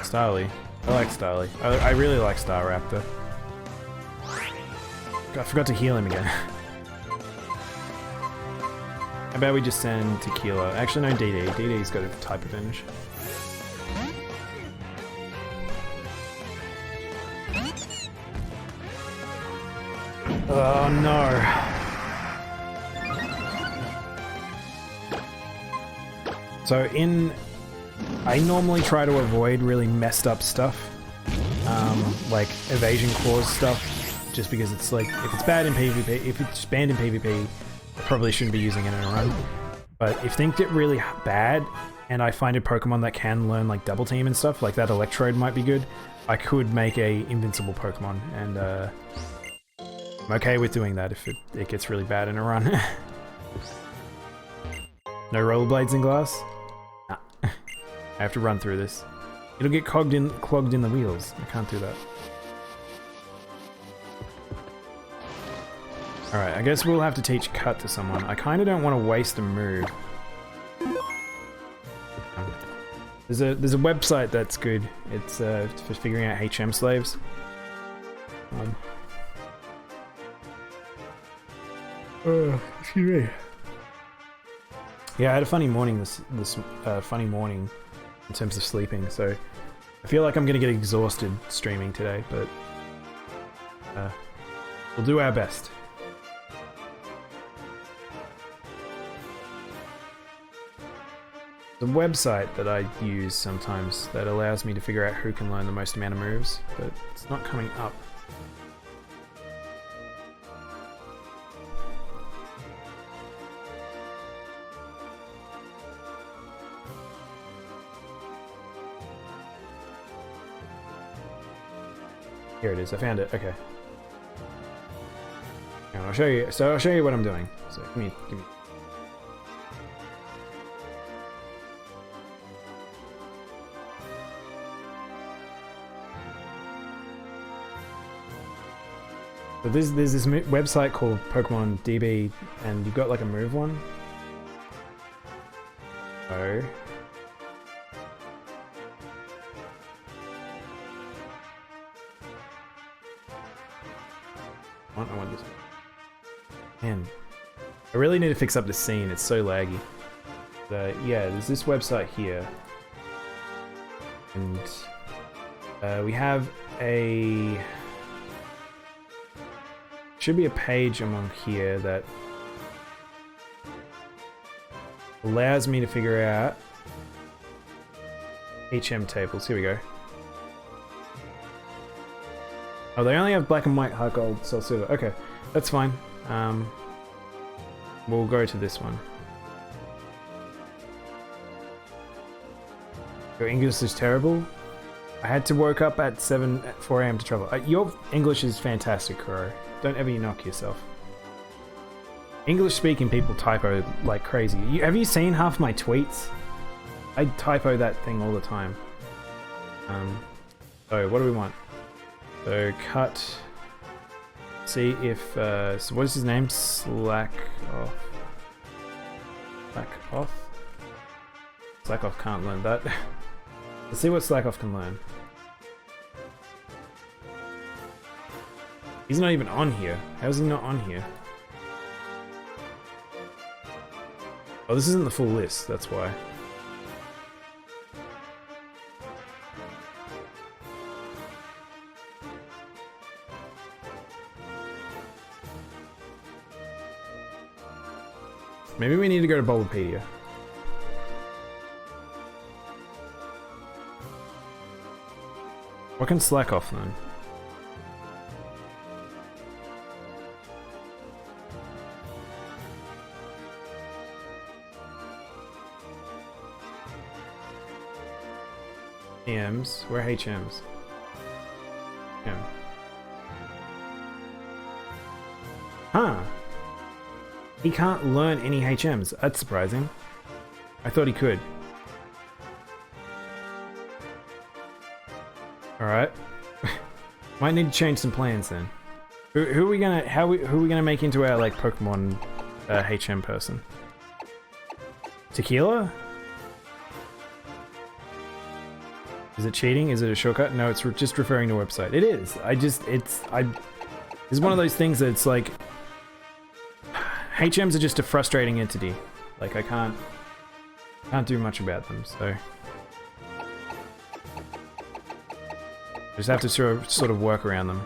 A: Starly. I like Starly. I really like Staraptor. I forgot to heal him again. How about we just send Tequila? Actually, no, DD. DD's got a type advantage. Oh no. So I normally try to avoid really messed up stuff, like evasion clause stuff, just because it's like, if it's bad in PvP, if it's banned in PvP, I probably shouldn't be using it in a run. But if things get really bad, and I find a Pokemon that can learn like double team and stuff, like that Electrode might be good, I could make a invincible Pokemon, and I'm okay with doing that if it gets really bad in a run. No rollerblades in glass? Nah. I have to run through this. It'll get clogged in the wheels. I can't do that. Alright, I guess we'll have to teach Cut to someone. I kinda don't want to waste a move. There's a website that's good. It's for figuring out HM slaves. Excuse me. Yeah, I had a funny morning this funny morning in terms of sleeping, so I feel like I'm gonna get exhausted streaming today, but we'll do our best. The website that I use sometimes that allows me to figure out who can learn the most amount of moves, but it's not coming up. Here it is, I found it, okay. And I'll show you, so I'll show you what I'm doing. So give me. So there's this website called Pokemon DB, and you've got like a move one. So I want this. Man, I really need to fix up the scene. It's so laggy. But yeah, there's this website here, and we have a. Should be a page among here that allows me to figure out HM tables. Here we go. Oh, they only have black and white, heart gold, soul silver. Okay, that's fine. We'll go to this one. Your English is terrible. I had to woke up at 4 AM to travel. Your English is fantastic, Kuro. Don't ever knock yourself. English-speaking people typo like crazy. Have you seen half my tweets? I typo that thing all the time. So what do we want? So Cut. See if so what is his name? Slack off. Slack off can't learn that. Let's see what Slack off can learn. He's not even on here. How is he not on here? Oh, this isn't the full list, that's why. Maybe we need to go to Bulbapedia. What can Slack off then? HMs. Where are HMs? Yeah. Huh. He can't learn any HMs. That's surprising. I thought he could. Alright. Might need to change some plans then. Who are we gonna who are we gonna make into our like Pokemon HM person? Tequila? Is it cheating? Is it a shortcut? No, it's just referring to a website. It is. It's one of those things that it's like HMs are just a frustrating entity. Like I can't do much about them, so just have to sort of work around them.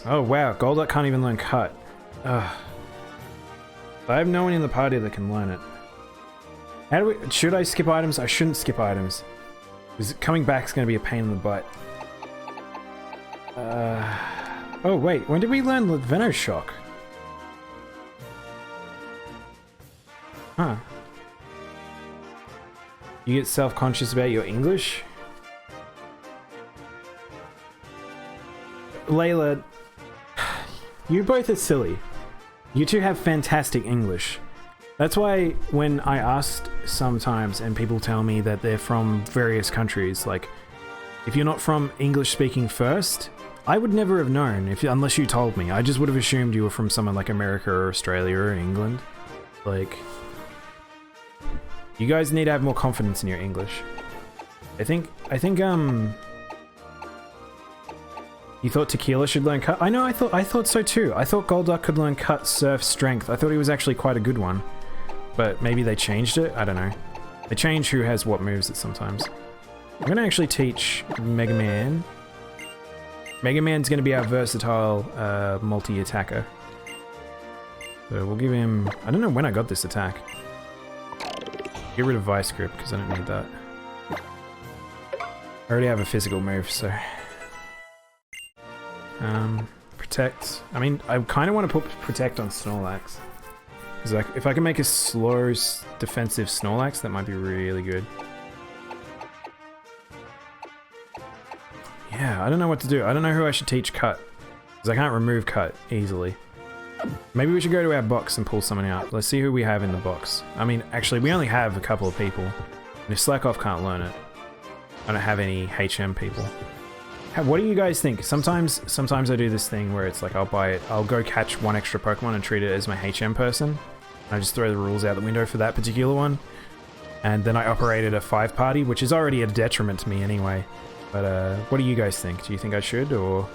A: Oh wow, Golduck can't even learn Cut. Ugh. I have no one in the party that can learn it. How do we? Should I skip items? I shouldn't skip items. Because coming back is going to be a pain in the butt. Oh wait, when did we learn Venoshock? Huh. You get self-conscious about your English? Layla, you both are silly. You two have fantastic English. That's why when I asked sometimes and people tell me that they're from various countries, like, if you're not from English speaking first, I would never have known unless you told me. I just would have assumed you were from somewhere like America or Australia or England. Like, you guys need to have more confidence in your English. I think you thought Tequila should learn Cut? I know, I thought so too. I thought Golduck could learn Cut, Surf, Strength. I thought he was actually quite a good one. But maybe they changed it? I don't know. They change who has what moves it sometimes. I'm gonna actually teach Mega Man. Mega Man's gonna be our versatile multi-attacker. So we'll give him... I don't know when I got this attack. Get rid of Vice Grip, because I don't need that. I already have a physical move, so... Protect. I mean, I kind of want to put Protect on Snorlax. Because like, if I can make a slow defensive Snorlax, that might be really good. Yeah, I don't know what to do. I don't know who I should teach Cut. Because I can't remove Cut easily. Maybe we should go to our box and pull someone out. Let's see who we have in the box. I mean, actually, we only have a couple of people. And if Slackoff can't learn it, I don't have any HM people. What do you guys think? Sometimes I do this thing where it's like I'll go catch one extra Pokemon and treat it as my HM person. I just throw the rules out the window for that particular one. And then I operated a 5-party, which is already a detriment to me anyway. But what do you guys think? Do you think I should, or...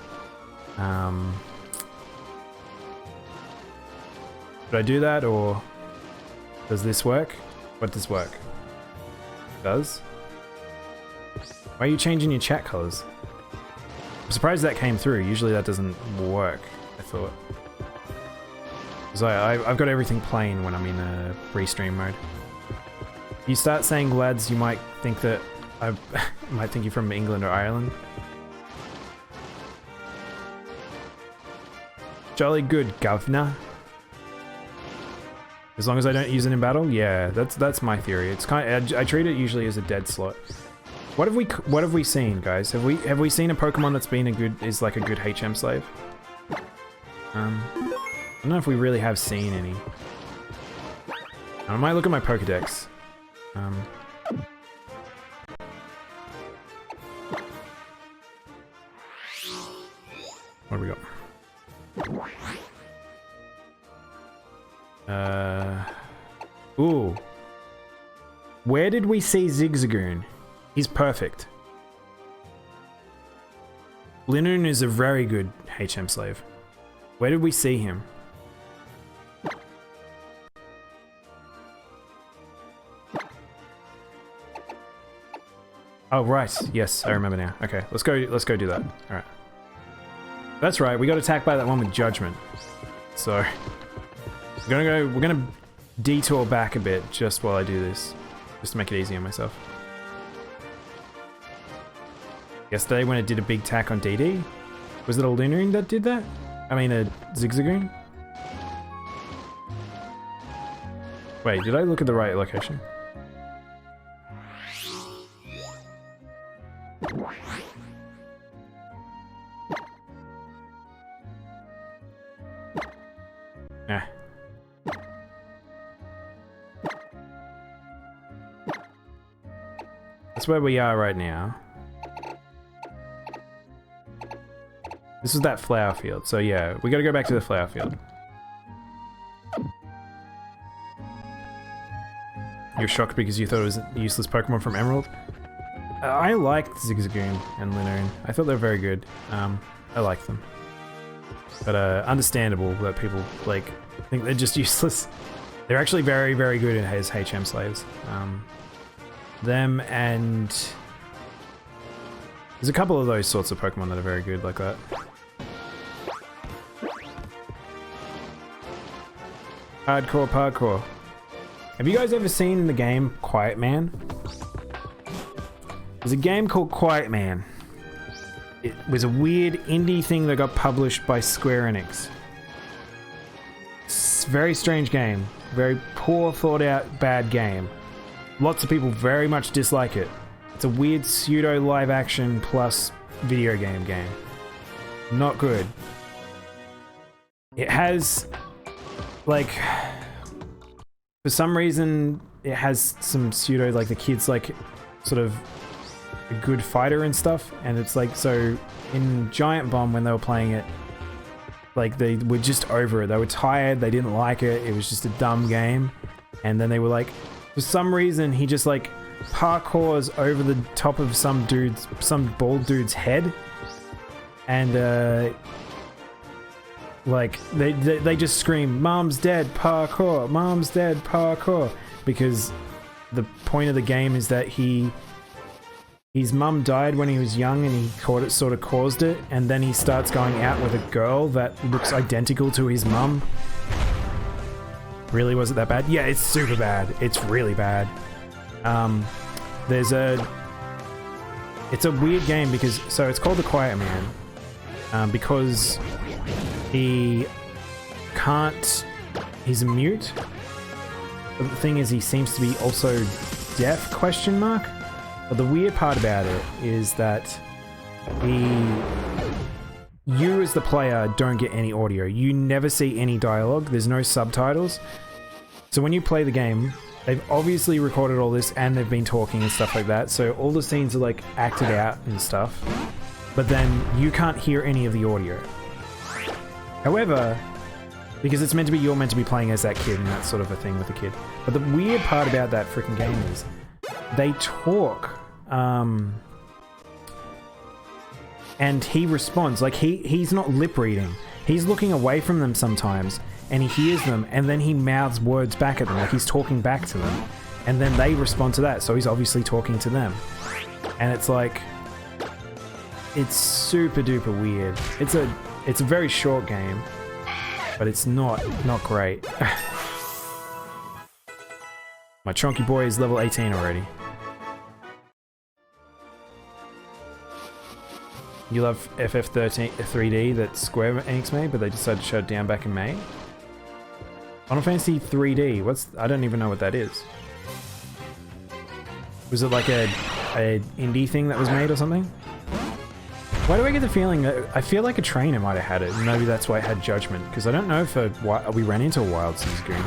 A: should I do that, or... does this work? What does work? Does? Why are you changing your chat colors? I'm surprised that came through. Usually that doesn't work, I thought. Because I've got everything plain when I'm in restream mode. If you start saying lads, you might think that I might think you're from England or Ireland. Jolly good, governor. As long as I don't use it in battle, yeah, that's my theory. It's I treat it usually as a dead slot. What have we seen, guys? Have we seen a Pokemon that's been is like a good HM slave? I don't know if we really have seen any. I might look at my Pokedex. What do we got? Ooh. Where did we see Zigzagoon? He's perfect. Linoon is a very good HM slave. Where did we see him? Oh right, yes, I remember now. Okay, let's go do that. Alright. That's right, we got attacked by that one with Judgment. So we're gonna detour back a bit just while I do this. Just to make it easy on myself. Yesterday when it did a big attack on DD? Was it a Linoon that did that? I mean a Zigzagoon? Wait, did I look at the right location? Nah. That's where we are right now. This is that flower field, so yeah, we gotta go back to the flower field. You're shocked because you thought it was a useless Pokemon from Emerald? I liked Zigzagoon and Linoone. I thought they were very good. I liked them. But understandable that people like think they're just useless. They're actually very, very good as HM slaves. Them and there's a couple of those sorts of Pokemon that are very good like that. Hardcore parkour. Have you guys ever seen the game Quiet Man? There's a game called Quiet Man. It was a weird indie thing that got published by Square Enix. It's a very strange game. Very poor, thought out, bad game. Lots of people very much dislike it. It's a weird pseudo live action plus video game. Not good. It has, like, for some reason, it has some pseudo, like the kids like sort of a good fighter and stuff, and it's like, so in Giant Bomb when they were playing it, like they were just over it. They were tired, they didn't like it, it was just a dumb game, and then they were like, for some reason he just like parkours over the top of some bald dude's head, and like they just scream, "Mom's dead, parkour! Mom's dead, parkour!" Because the point of the game is that his mum died when he was young, and he sort of caused it, and then he starts going out with a girl that looks identical to his mum. Really, was it that bad? Yeah, it's super bad. It's really bad. It's a weird game because, so it's called The Quiet Man, because he can't, he's a mute. But the thing is, he seems to be also deaf, question mark. But the weird part about it is that you as the player don't get any audio. You never see any dialogue. There's no subtitles. So when you play the game, they've obviously recorded all this and they've been talking and stuff like that. So all the scenes are like acted out and stuff. But then you can't hear any of the audio. However, because it's meant to be, you're meant to be playing as that kid and that sort of a thing with the kid. But the weird part about that freaking game is they talk, and he responds. Like he's not lip reading. He's looking away from them sometimes, and he hears them, and then he mouths words back at them, like he's talking back to them, and then they respond to that. So he's obviously talking to them, and it's like, it's super duper weird. It's a very short game, but it's not great. My chunky boy is level 18 already. You love FF13 3D that Square Enix made, but they decided to shut it down back in May. Final Fantasy 3D, I don't even know what that is. Was it like a indie thing that was made or something? Why do I get the feeling that, I feel like a trainer might have had it, and maybe that's why it had Judgment, because I don't know if we ran into a wild Zigzagoon.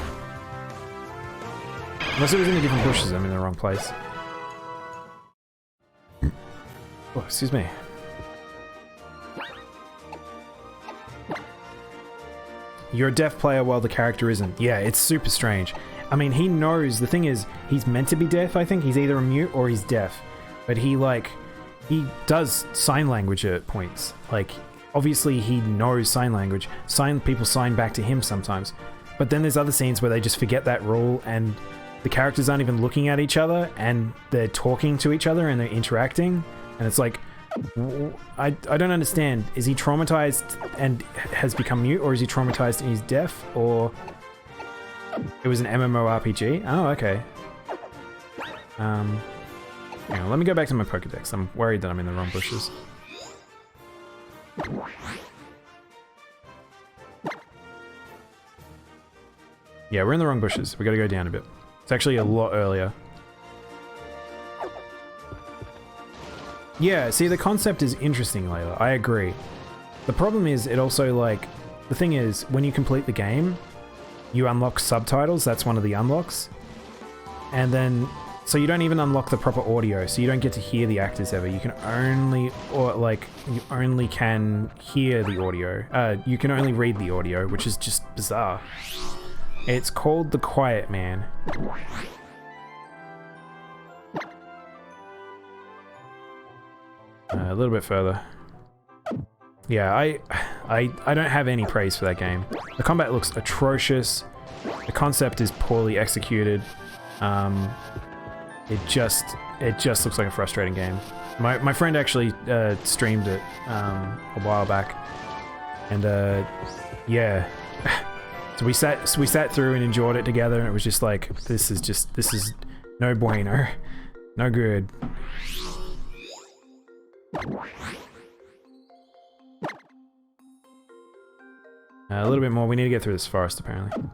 A: Unless it was in the different bushes, I'm in the wrong place. Oh, excuse me. You're a deaf player while the character isn't. Yeah, it's super strange. I mean, he knows, the thing is, he's meant to be deaf, I think. He's either a mute or he's deaf. But he does sign language at points. Like, obviously he knows sign language. People sign back to him sometimes. But then there's other scenes where they just forget that rule and the characters aren't even looking at each other and they're talking to each other and they're interacting. And it's like, I don't understand. Is he traumatized and has become mute, or is he traumatized and he's deaf, or it was an MMORPG? Oh, okay. Hang on, let me go back to my Pokedex. I'm worried that I'm in the wrong bushes. Yeah, we're in the wrong bushes. We gotta go down a bit. It's actually a lot earlier. Yeah, see, the concept is interesting, Layla. I agree. The problem is, it also, like... The thing is, when you complete the game, you unlock subtitles. That's one of the unlocks. And then... So you don't even unlock the proper audio, so you don't get to hear the actors ever. You can only... Or, like, you only can hear the audio. You can only read the audio, which is just bizarre. It's called The Quiet Man. A little bit further. Yeah, I don't have any praise for that game. The combat looks atrocious. The concept is poorly executed. It just looks like a frustrating game. My friend actually streamed it a while back, and yeah. So we sat through and enjoyed it together, and it was just like, this is no bueno, no good. A little bit more. We need to get through this forest, apparently.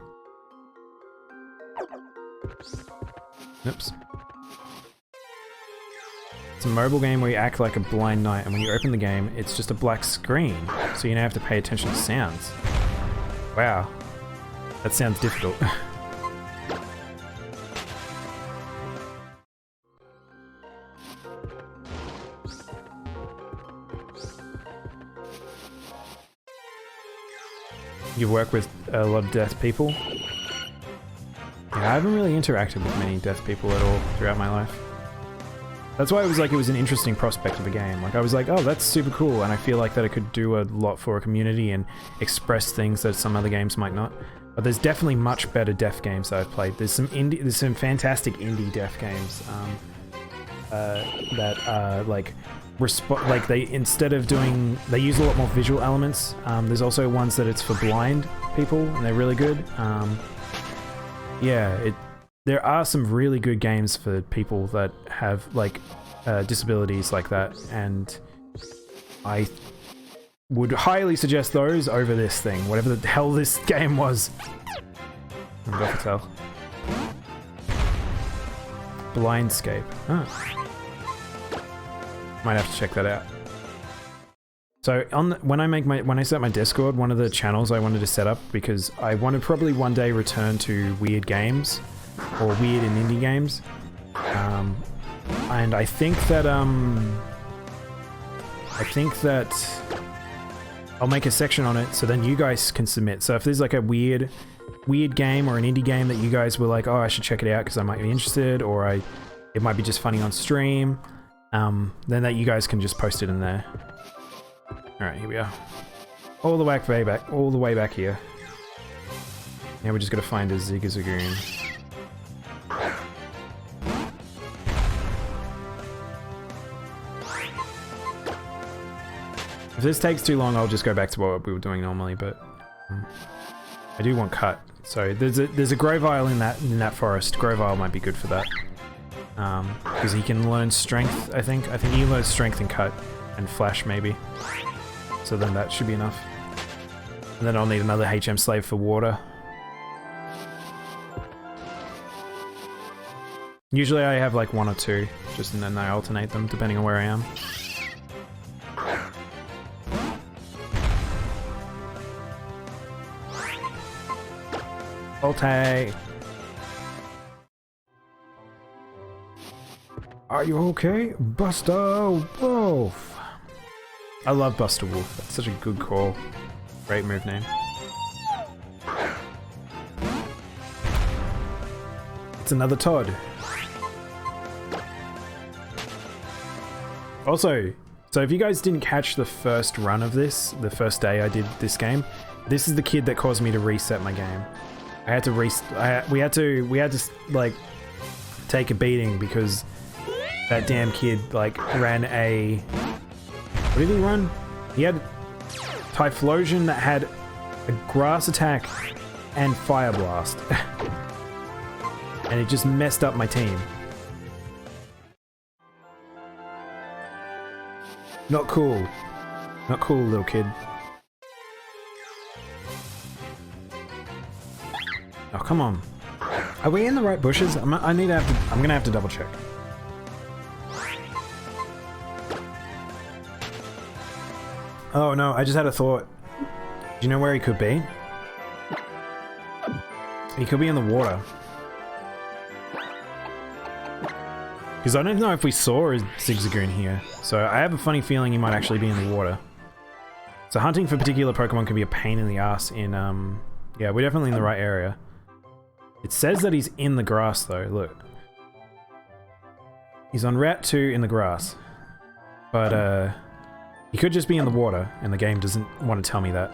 A: Oops. It's a mobile game where you act like a blind knight, and when you open the game, it's just a black screen, so you now have to pay attention to sounds. Wow. That sounds difficult. You work with a lot of deaf people? Yeah, I haven't really interacted with many deaf people at all throughout my life. That's why it was an interesting prospect of a game. Like, I was like, oh, that's super cool, and I feel like that it could do a lot for a community and express things that some other games might not. But there's definitely much better deaf games that I've played. There's some fantastic indie deaf games that are like they use a lot more visual elements. There's also ones that it's for blind people, and they're really good. Yeah, there are some really good games for people that have like disabilities like that, and I would highly suggest those over this thing, whatever the hell this game was. I'm going to tell. Blindscape. Huh. Might have to check that out. So when I set my Discord, one of the channels I wanted to set up, because I want to probably one day return to weird games or weird and indie games, and I think that I'll make a section on it, so then you guys can submit. So if there's like a weird game or an indie game that you guys were like, oh, I should check it out because I might be interested, or it might be just funny on stream, then that you guys can just post it in there. All right, here we are. All the way back here. Now we just gotta find a Zigzagoon. If this takes too long, I'll just go back to what we were doing normally, but I do want cut. So there's a Grovyle in that forest. Grovyle might be good for that. Because he can learn strength, I think. I think he learns strength and cut and flash maybe. So then that should be enough. And then I'll need another HM slave for water. Usually I have like one or two, just and then I alternate them depending on where I am. Volte! Are you okay? Buster Wolf! I love Buster Wolf. That's such a good call. Great move name. It's another Todd. Also, so if you guys didn't catch the first run of this, the first day I did this game, this is the kid that caused me to reset my game. I had to we had to like take a beating because that damn kid like ran a, what did he run? He had Typhlosion that had a grass attack and fire blast. And it just messed up my team. Not cool. Not cool, little kid. Oh, come on. Are we in the right bushes? I'm gonna have to double check. Oh no, I just had a thought. Do you know where he could be? He could be in the water. Because I don't know if we saw a Zigzagoon here. So I have a funny feeling he might actually be in the water. So hunting for particular Pokemon can be a pain in the ass in, yeah, we're definitely in the right area. It says that he's in the grass though, look. He's on Route 2 in the grass. But, he could just be in the water, and the game doesn't want to tell me that.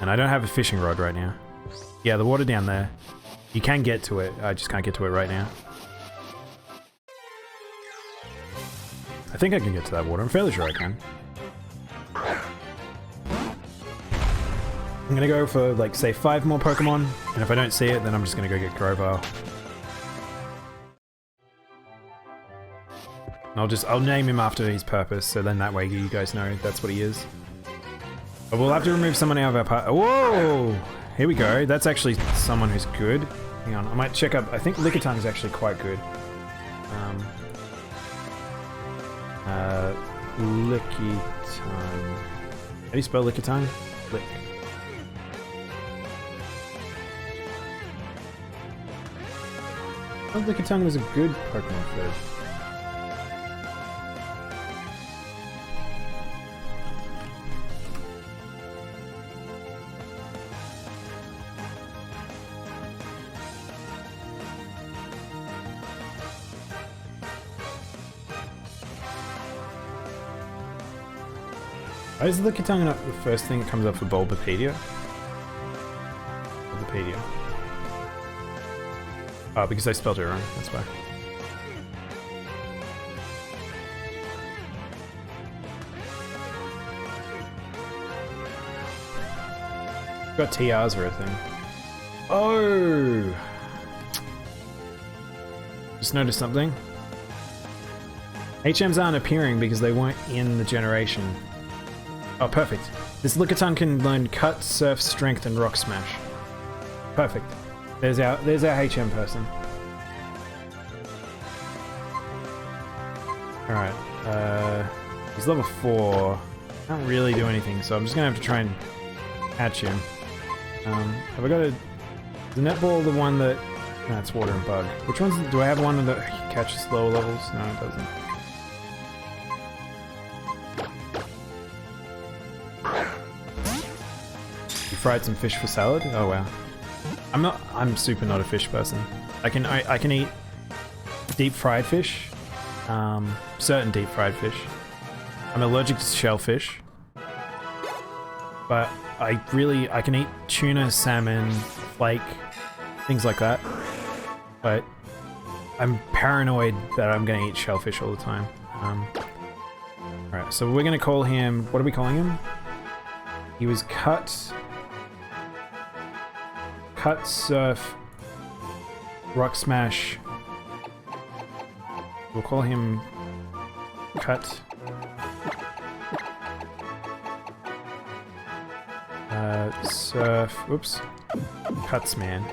A: And I don't have a fishing rod right now. Yeah, the water down there. You can get to it, I just can't get to it right now. I think I can get to that water, I'm fairly sure I can. I'm gonna go for, like, say 5 more Pokemon, and if I don't see it, then I'm just gonna go get Grovyle. I'll name him after his purpose, so then that way you guys know that's what he is. But we'll have to remove someone out of our part. Whoa! Here we go. That's actually someone who's good. Hang on, I might check up. I think Lickitung is actually quite good. Lickitung. How do you spell Lickitung? Lick. I thought Lickitung was a good Pokemon for. Why is Lickitung not the first thing that comes up for Bulbapedia? Bulbapedia. Oh, because I spelled it wrong, that's why. Got TRs or a thing. Oh! Just noticed something. HMs aren't appearing because they weren't in the generation. Oh, perfect. This Lickitung can learn Cut, Surf, Strength, and Rock Smash. Perfect. There's our HM person. Alright. He's level 4. Can't really do anything, so I'm just gonna have to try and catch him. Have I got a... Is the netball the one that... No, it's water and bug. Which ones... Do I have one that catches lower levels? No, it doesn't. Fried some fish for salad? Oh wow. I'm super not a fish person. I can eat deep fried fish. Certain deep fried fish. I'm allergic to shellfish. But I can eat tuna, salmon, flake, things like that. But I'm paranoid that I'm gonna eat shellfish all the time. Alright, so we're gonna call him, what are we calling him? He was Cut, Surf, Rock Smash. We'll call him Cut. Surf. Whoops. Cutsman.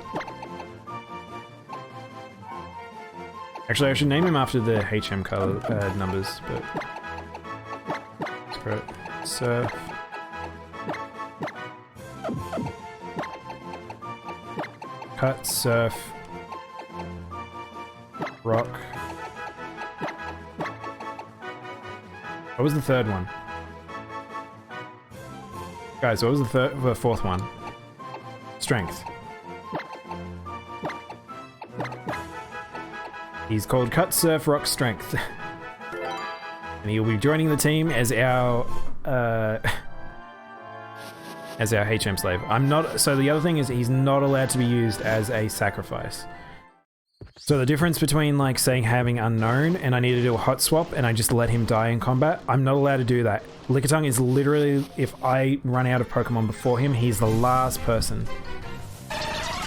A: Actually, I should name him after the HM color numbers, but screw it. Surf. Cut, Surf, Rock. What was the third one? Guys, what was the fourth one? Strength. He's called Cut, Surf, Rock, Strength. And he'll be joining the team as our HM slave. So the other thing is he's not allowed to be used as a sacrifice. So the difference between, like, saying having unknown and I need to do a hot swap and I just let him die in combat, I'm not allowed to do that. Lickitung is literally, if I run out of Pokemon before him, he's the last person.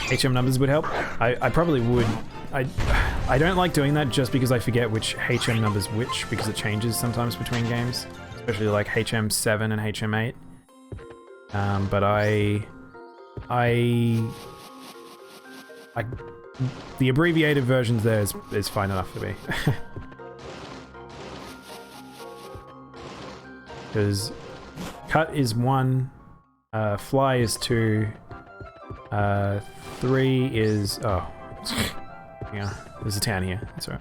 A: HM numbers would help. I probably would. I don't like doing that just because I forget which HM number's which, because it changes sometimes between games. Especially like HM7 and HM8. But I the abbreviated versions there is fine enough for me. Because cut is 1, fly is 2, 3 is... oh. Yeah, there's a town here, that's right.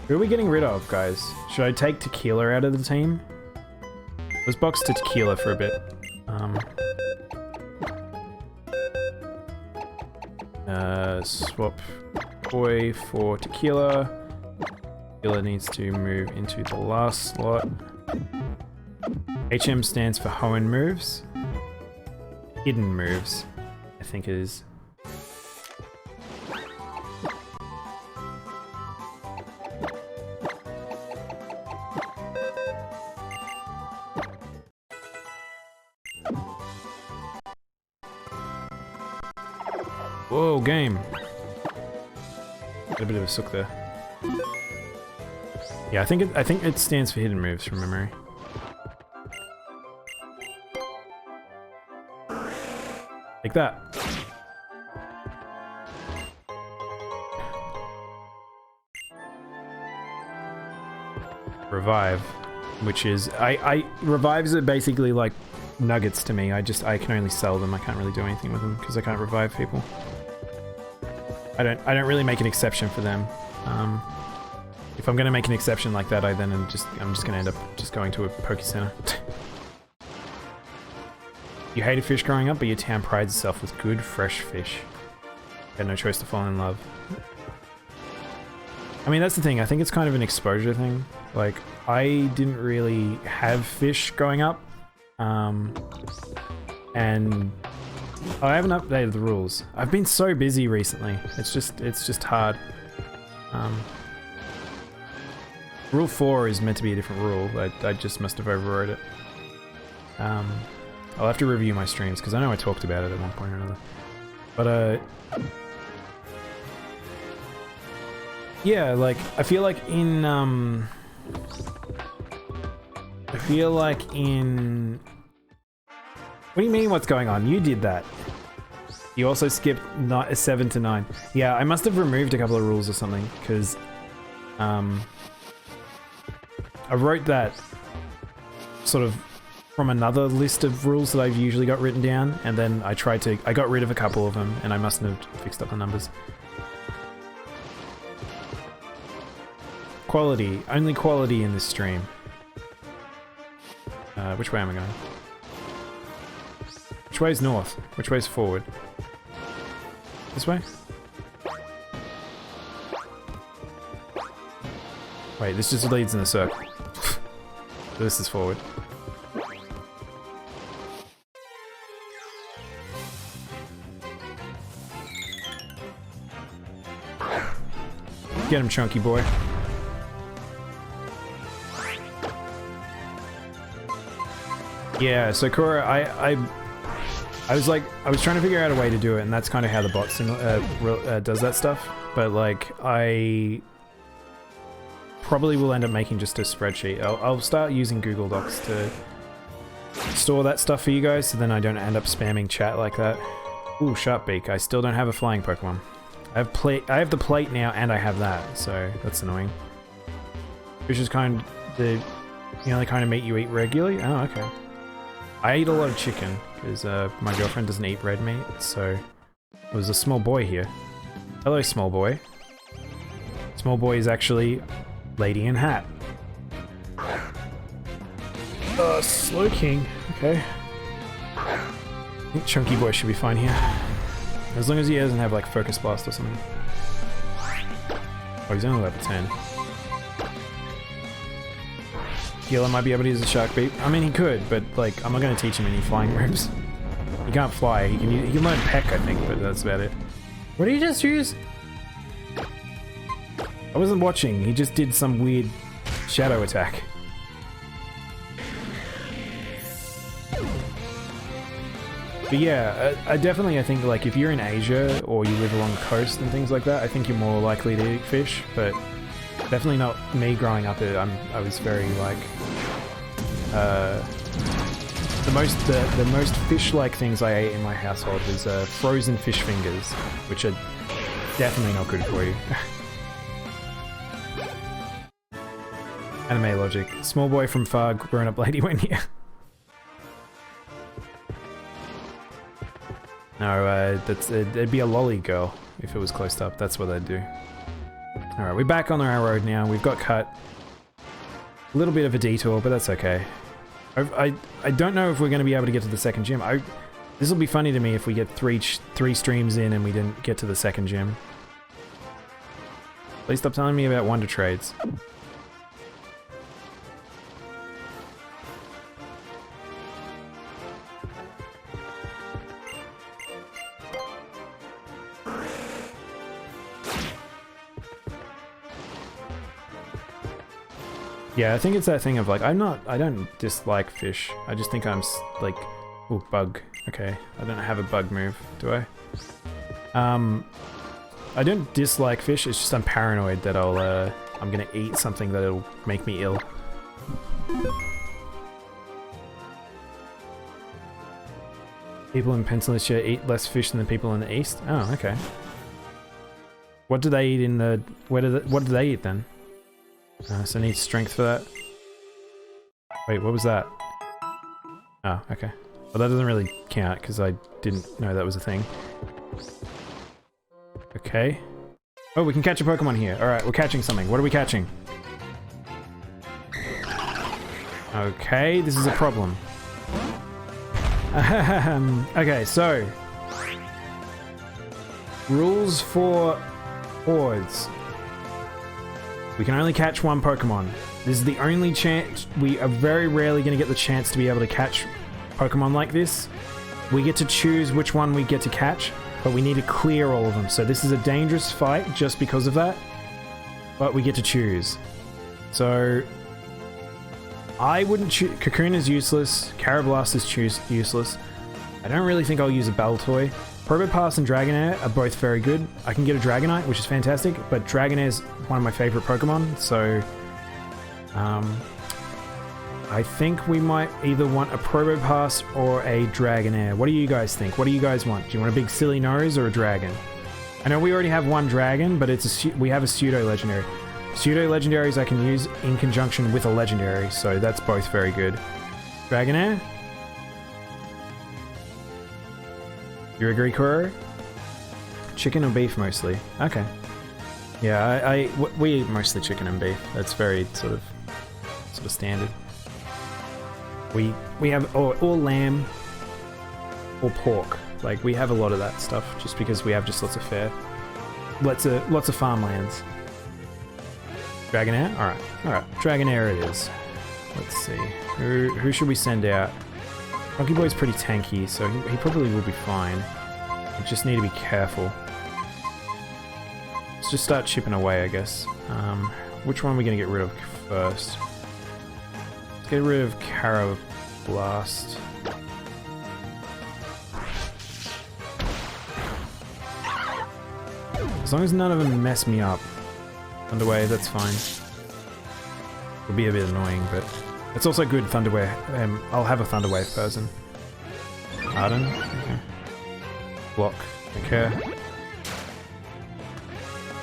A: Who are we getting rid of, guys? Should I take Tequila out of the team? Let's box to Tequila for a bit. Swap Boy for Tequila. Tequila needs to move into the last slot. HM stands for Hoenn moves. Hidden moves, I think it is. Whoa, game. Got a bit of a sook there. Yeah, I think it stands for hidden moves from memory. Like that. Revive, which is revives are basically like nuggets to me. I can only sell them. I can't really do anything with them because I can't revive people. I don't really make an exception for them. If I'm gonna make an exception like that, I'm just gonna end up just going to a Poke Center. You hated fish growing up, but your town prides itself with good, fresh fish. You had no choice to fall in love. I mean, that's the thing. I think it's kind of an exposure thing. Like, I didn't really have fish growing up. And I haven't updated the rules. I've been so busy recently. It's just hard. Rule 4 is meant to be a different rule. I just must have overrode it. I'll have to review my streams because I know I talked about it at one point or another. But yeah, like I feel like in what do you mean what's going on? You did that. You also skipped 7 to 9. Yeah, I must have removed a couple of rules or something because I wrote that sort of from another list of rules that I've usually got written down, and then I got rid of a couple of them, and I mustn't have fixed up the numbers. Quality. Only quality in this stream. Which way am I going? Which way is north? Which way is forward? This way? Wait, this just leads in a circle. This is forward. Get him, chunky boy. Yeah, so Cora, I was trying to figure out a way to do it, and that's kind of how the bot does that stuff. But like, I probably will end up making just a spreadsheet. I'll start using Google Docs to store that stuff for you guys, so then I don't end up spamming chat like that. Ooh, Sharpbeak. I still don't have a flying Pokemon. I have the plate now, and I have that, so that's annoying. Which is kind of the only kind of meat you eat regularly. Oh, okay. I eat a lot of chicken because my girlfriend doesn't eat red meat, so there's a small boy here. Hello, small boy. Small boy is actually Lady in Hat. Slow King. Okay. I think Chunky Boy should be fine here. As long as he doesn't have like Focus Blast or something. Oh, he's only level 10. Healer might be able to use a Shark Beat. I mean, he could, but like, I'm not going to teach him any flying moves. He can't fly. He can learn Peck, I think, but that's about it. What did he just use? I wasn't watching. He just did some weird shadow attack. But yeah, I think like if you're in Asia or you live along the coast and things like that, I think you're more likely to eat fish, but definitely not me growing up. I was very like, The most fish-like things I ate in my household was frozen fish fingers, which are definitely not good for you. Anime logic. Small boy from far, grown-up lady went here. No, it'd be a lolly girl if it was close up. That's what they'd do. Alright, we're back on our road now. We've got cut. A little bit of a detour, but that's okay. I don't know if we're going to be able to get to the second gym. This will be funny to me if we get three streams in and we didn't get to the second gym. Please stop telling me about Wonder Trades. Yeah, I think it's that thing of like, I don't dislike fish. I just think I'm like, oh, bug. Okay, I don't have a bug move, do I? I don't dislike fish, it's just I'm paranoid that I'm gonna eat something that'll make me ill. People in Peninsula eat less fish than the people in the east? Oh, okay. What do they eat in the, what do they eat then? So I need strength for that. Wait, what was that? Oh, okay. Well, that doesn't really count, because I didn't know that was a thing. Okay. Oh, we can catch a Pokemon here. Alright, we're catching something. What are we catching? Okay, this is a problem. Okay, so... rules for hordes. We can only catch one Pokemon. This is the only chance. We are very rarely going to get the chance to be able to catch Pokemon like this. We get to choose which one we get to catch, but we need to clear all of them. So this is a dangerous fight just because of that, but we get to choose. So I wouldn't choose. Cocoon is useless. Carablast is useless. I don't really think I'll use a Baltoy. Probopass and Dragonair are both very good. I can get a Dragonite, which is fantastic, but Dragonair is one of my favorite Pokemon, so I think we might either want a Probopass or a Dragonair. What do you guys think? What do you guys want? Do you want a big silly nose or a dragon? I know we already have one dragon, but we have a pseudo-legendary. Pseudo-legendaries I can use in conjunction with a legendary, so that's both very good. Dragonair? You agree, Kuro? Chicken or beef mostly? Okay. Yeah, we eat mostly chicken and beef. That's very sort of standard. We have or lamb or pork. Like we have a lot of that stuff just because we have just lots of fare. Lots of farmlands. Dragonair? Alright. Dragonair it is. Let's see. Who should we send out? Monkey Boy's pretty tanky, so he probably will be fine. We just need to be careful. Let's just start chipping away, I guess. Which one are we going to get rid of first? Let's get rid of Carablast. As long as none of them mess me up. Thunderwave, that's fine. It'll be a bit annoying, but... it's also good Thunderwave. I'll have a Thunderwave person. Arden? Okay. Block. Okay.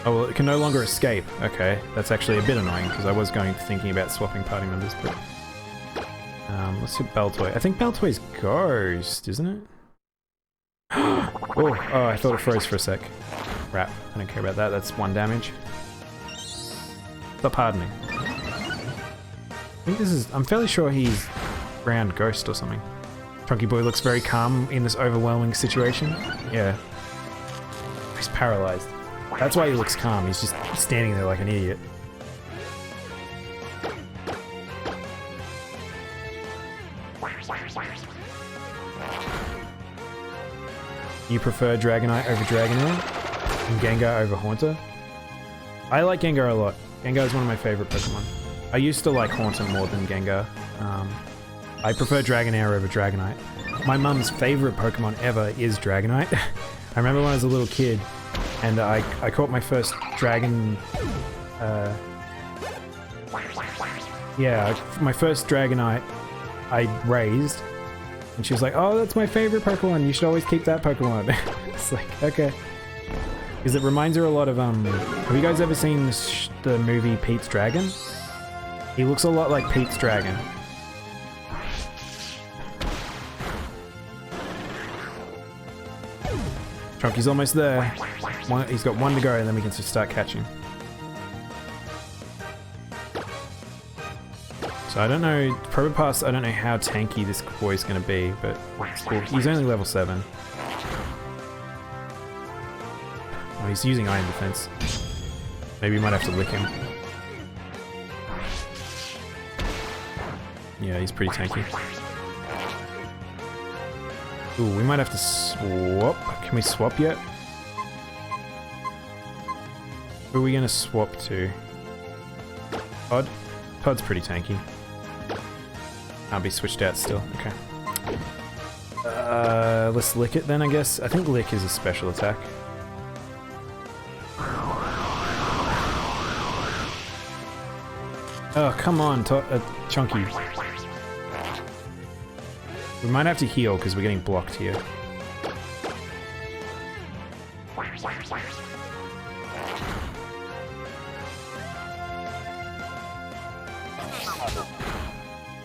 A: Oh, well, it can no longer escape. Okay, that's actually a bit annoying, because I was thinking about swapping party members, but... let's hit Baltoy. I think Baltoy's Ghost, isn't it? Oh, I thought it froze for a sec. Crap, I don't care about that, that's 1 damage. Stop hardening. I think I'm fairly sure he's Ground Ghost or something. Chunky Boy looks very calm in this overwhelming situation. Yeah. He's paralyzed. That's why he looks calm, he's just standing there like an idiot. You prefer Dragonite over Dragonair? And Gengar over Haunter? I like Gengar a lot. Gengar is one of my favorite Pokemon. I used to like Haunter more than Gengar. I prefer Dragonair over Dragonite. My mum's favorite Pokemon ever is Dragonite. I remember when I was a little kid and I caught my first dragon... my first Dragonite I raised And she was like, oh, that's my favorite Pokemon. You should always keep that Pokemon. It's like, okay. Because it reminds her a lot of, have you guys ever seen the movie Pete's Dragon? He looks a lot like Pete's Dragon. Chunky's almost there. He's got one to go and then we can just start catching. So I don't know, Probopass, I don't know how tanky this boy's gonna be, but it's cool. He's only level 7. Oh, he's using Iron Defense. Maybe we might have to lick him. Yeah, he's pretty tanky. Ooh, we might have to swap. Can we swap yet? Who are we gonna swap to? Todd? Todd's pretty tanky. Can't be switched out still. Okay. Let's lick it then, I guess. I think lick is a special attack. Oh, come on, Chunky. We might have to heal because we're getting blocked here.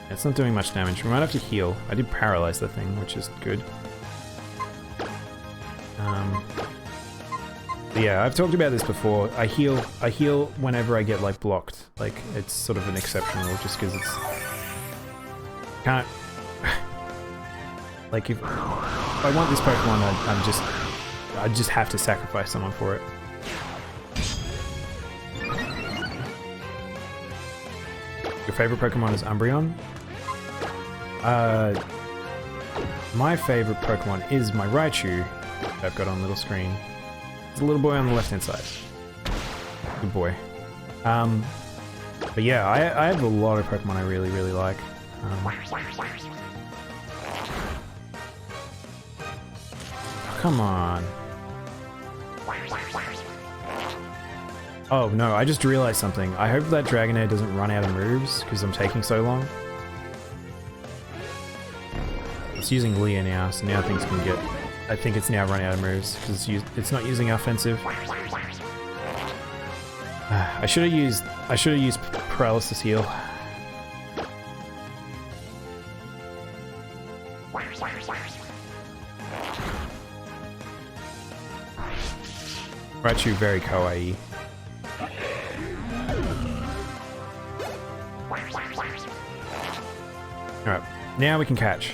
A: It's not doing much damage. We might have to heal. I did paralyze the thing, which is good. But yeah, I've talked about this before. I heal whenever I get like blocked. Like it's sort of an exception rule, just because it's can't. Like if I want this Pokemon, I just have to sacrifice someone for it. Your favorite Pokemon is Umbreon? My favorite Pokemon is my Raichu that I've got on little screen. It's a little boy on the left hand side. Good boy. But yeah, I have a lot of Pokemon I really, really like. Come on. Oh no, I just realized something. I hope that Dragonair doesn't run out of moves because I'm taking so long. It's using Leah now, so now things can get... I think it's now run out of moves because it's not using offensive. I should have used Paralysis Heal. Raichu very kawaii. Alright, now we can catch.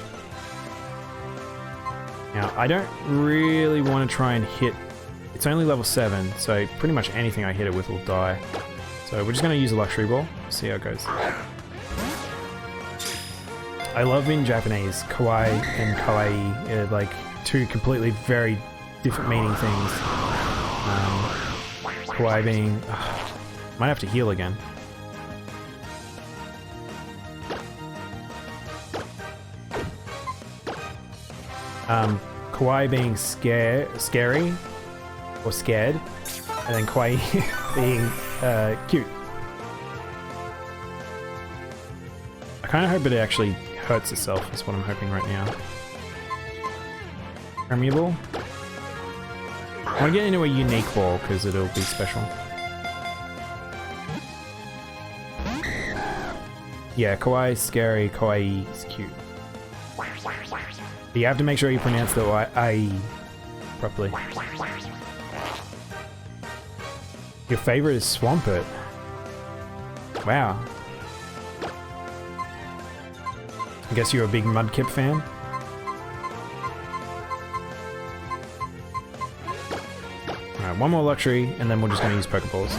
A: Now, I don't really want to try and hit... It's only level 7, so pretty much anything I hit it with will die. So we're just going to use a Luxury Ball, see how it goes. I love in Japanese, kawaii and kawaii are like two completely very different meaning things. Kawaii being... might have to heal again. Kawaii being scary or scared, and then kawaii being cute. I kind of hope it actually hurts itself, is what I'm hoping right now. Permeable. I want to get into a unique ball because it'll be special. Yeah, kawaii, scary, kawaii is cute. But you have to make sure you pronounce the I properly. Your favorite is Swampert. Wow. I guess you're a big Mudkip fan? Alright, one more luxury, and then we're just going to use Pokeballs.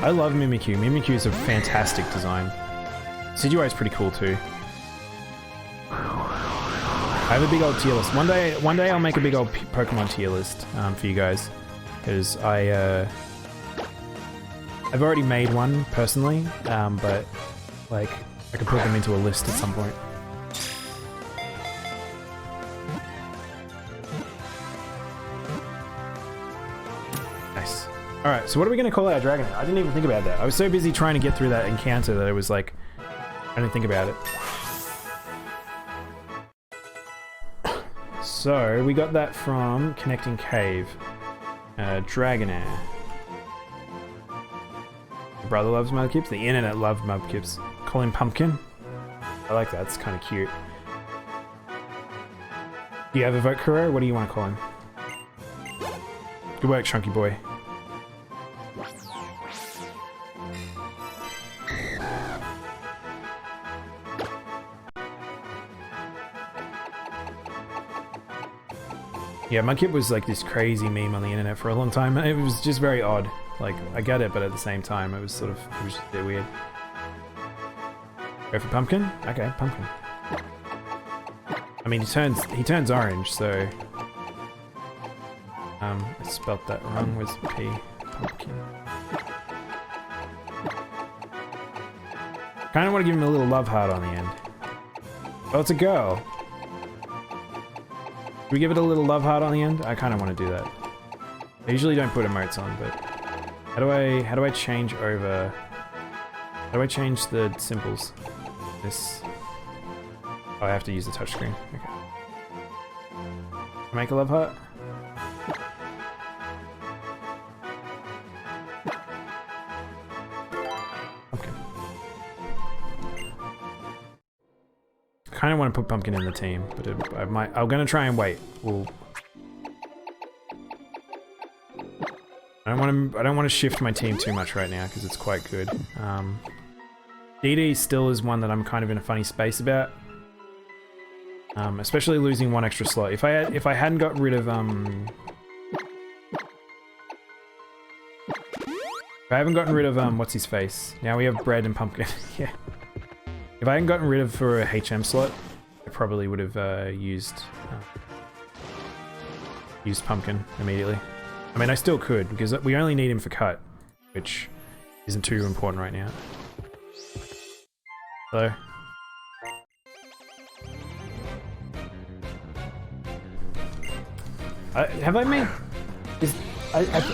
A: I love Mimikyu. Mimikyu is a fantastic design. Decidueye is pretty cool too. I have a big old tier list. One day I'll make a big old Pokemon tier list for you guys, because I've already made one personally, but like I could put them into a list at some point. Nice. All right, so what are we gonna call our Dragonair? I didn't even think about that. I was so busy trying to get through that encounter that it was like I didn't think about it. So, we got that from Connecting Cave. Dragonair. Your brother loves mudkips? The internet loved mudkips. Call him Pumpkin? I like that, it's kind of cute. Do you have a vote, Kuro? What do you want to call him? Good work, Chunky Boy. Yeah, Mudkip was like this crazy meme on the internet for a long time. It was just very odd. Like, I get it, but at the same time, it was sort of, it was just a bit weird. Go for Pumpkin? Okay, Pumpkin. I mean, he turns orange, so... I spelt that wrong. Where's the P? Pumpkin. Kinda want to give him a little love heart on the end. Oh, it's a girl! Can we give it a little love heart on the end? I kind of want to do that. I usually don't put emotes on, but how do I change over? How do I change the symbols? This. Oh, I have to use the touchscreen. Okay. Make a love heart. Okay. I kind of want to put Pumpkin in the team, but I'm gonna try and wait. I don't want to shift my team too much right now because it's quite good. DD still is one that I'm kind of in a funny space about, especially losing one extra slot. If I hadn't got rid of if I haven't gotten rid of what's his face, now we have Bread and Pumpkin. Yeah. If I hadn't gotten rid of for a HM slot, I probably would have used Pumpkin immediately. I mean, I still could, because we only need him for cut, which isn't too important right now. So... have I made...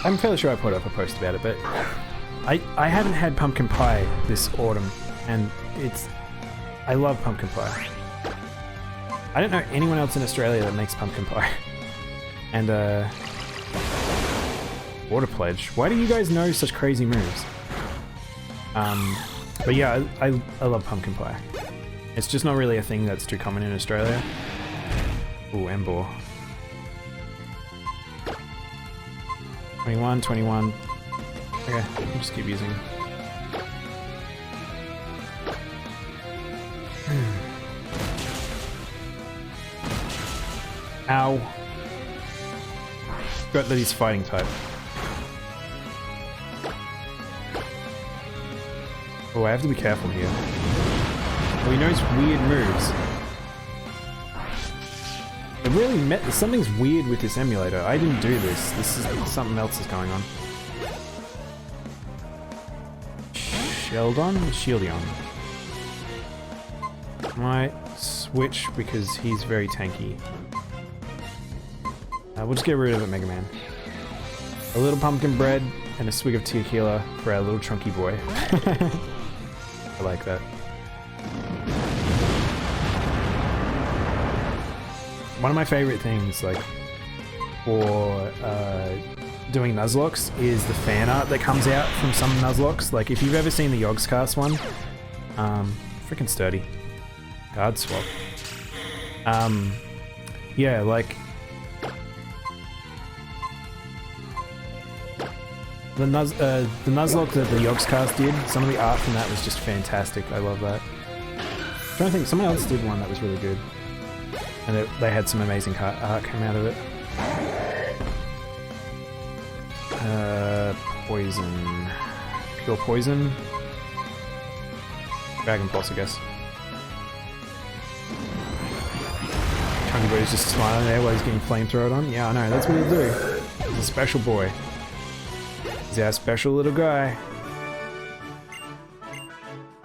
A: I'm fairly sure I put up a post about it, but... I haven't had pumpkin pie this autumn, and it's... I love pumpkin pie. I don't know anyone else in Australia that makes pumpkin pie. And, Water Pledge. Why do you guys know such crazy moves? But yeah, I love pumpkin pie. It's just not really a thing that's too common in Australia. Ooh, Embor. 21, 21. Okay, I'll just keep using. Ow. Forgot that he's fighting type. Oh, I have to be careful here. Oh, he knows weird moves. It really something's weird with this emulator. I didn't do this. This is something else is going on. Sheldon? Shieldon. Might switch because he's very tanky. We'll just get rid of it, Mega Man. A little pumpkin bread and a swig of tequila for our little chunky boy. I like that. One of my favorite things, like, for doing Nuzlocks is the fan art that comes out from some Nuzlocks. Like, if you've ever seen the Yogscast one, freaking sturdy. Guard swap. Yeah, like, the Nuzlocke that the Yogscast did, some of the art from that was just fantastic. I love that. I'm trying to think, someone else did one that was really good. And they had some amazing art come out of it. Poison. Pure Poison. Dragon Pulse, I guess. Chunky Boy's just smiling there while he's getting flamethrowed on. Yeah, I know, that's what he'll do. He's a special boy. He's our special little guy.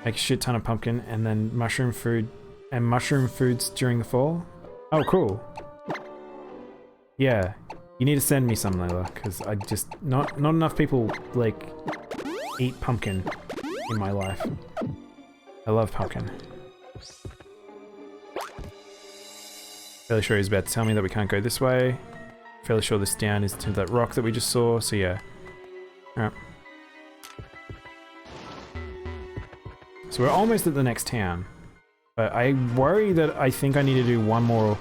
A: Make a shit ton of pumpkin and then mushroom food and mushroom foods during the fall. Oh, cool. Yeah, you need to send me some, Layla, because I just not enough people like eat pumpkin in my life. I love pumpkin. Fairly sure he's about to tell me that we can't go this way. Fairly sure this down is to that rock that we just saw, so yeah. Alright. So we're almost at the next town. But I worry that I think I need to do one more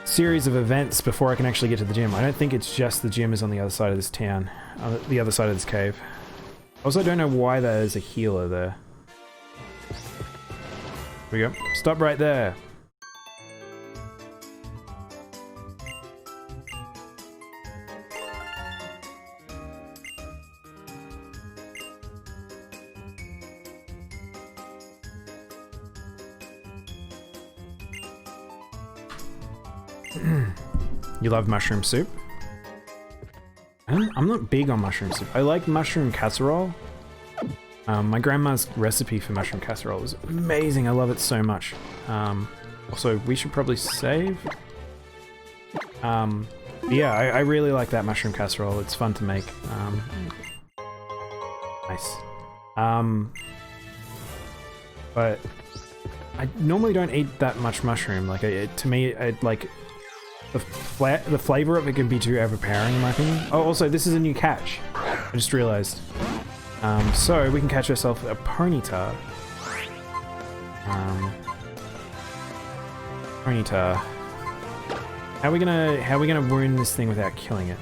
A: series of events before I can actually get to the gym. I don't think it's just the gym is on the other side of this town. The other side of this cave. Also, I don't know why there is a healer there. Here we go. Stop right there. You love mushroom soup? I'm not big on mushroom soup. I like mushroom casserole. My grandma's recipe for mushroom casserole is amazing. I love it so much. Also, we should probably save. Yeah, I really like that mushroom casserole. It's fun to make. Nice. But I normally don't eat that much mushroom. Like, to me, like the flavor of it can be too overpowering, in my opinion. Oh, also, this is a new catch. I just realized. So we can catch ourselves a Ponyta. Ponyta. How are we gonna wound this thing without killing it?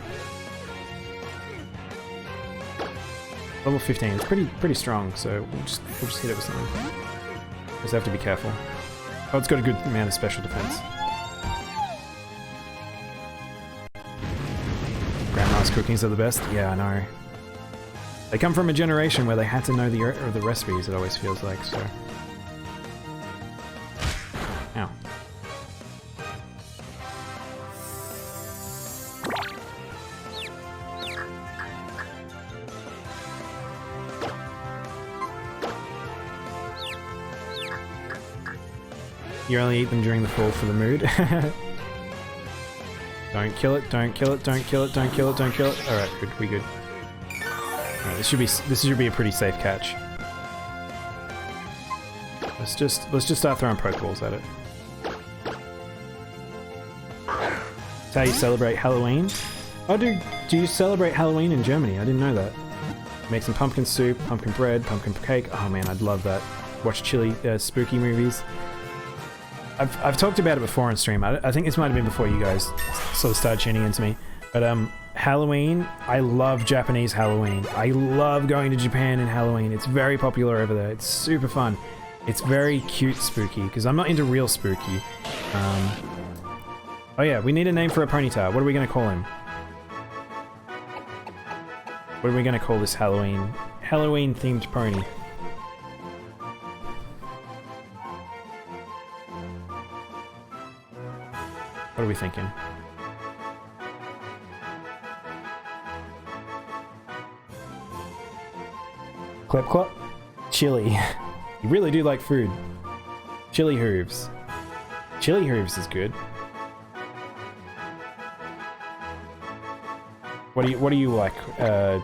A: Level 15. It's pretty strong. So we'll just hit it with something. Just have to be careful. Oh, it's got a good amount of special defense. Grandma's cookings are the best. Yeah, I know. They come from a generation where they had to know the recipes. It always feels like so. Ow. You only eat them during the fall for the mood. Don't kill it, don't kill it, don't kill it, don't kill it, don't kill it. Alright, good, we good. Alright, this should be a pretty safe catch. Let's just start throwing Pokeballs at it. That's how you celebrate Halloween. Oh, do you celebrate Halloween in Germany? I didn't know that. Make some pumpkin soup, pumpkin bread, pumpkin cake. Oh man, I'd love that. Watch spooky movies. I've talked about it before on stream. I think this might have been before you guys sort of started tuning into me. But Halloween, I love Japanese Halloween. I love going to Japan in Halloween. It's very popular over there. It's super fun. It's very cute spooky, because I'm not into real spooky. Oh yeah, we need a name for a Ponyta. What are we going to call him? What are we going to call this Halloween-themed pony? What are we thinking? Clep clop? Chili. You really do like food. Chili hooves. Chili hooves is good. What do you like? Go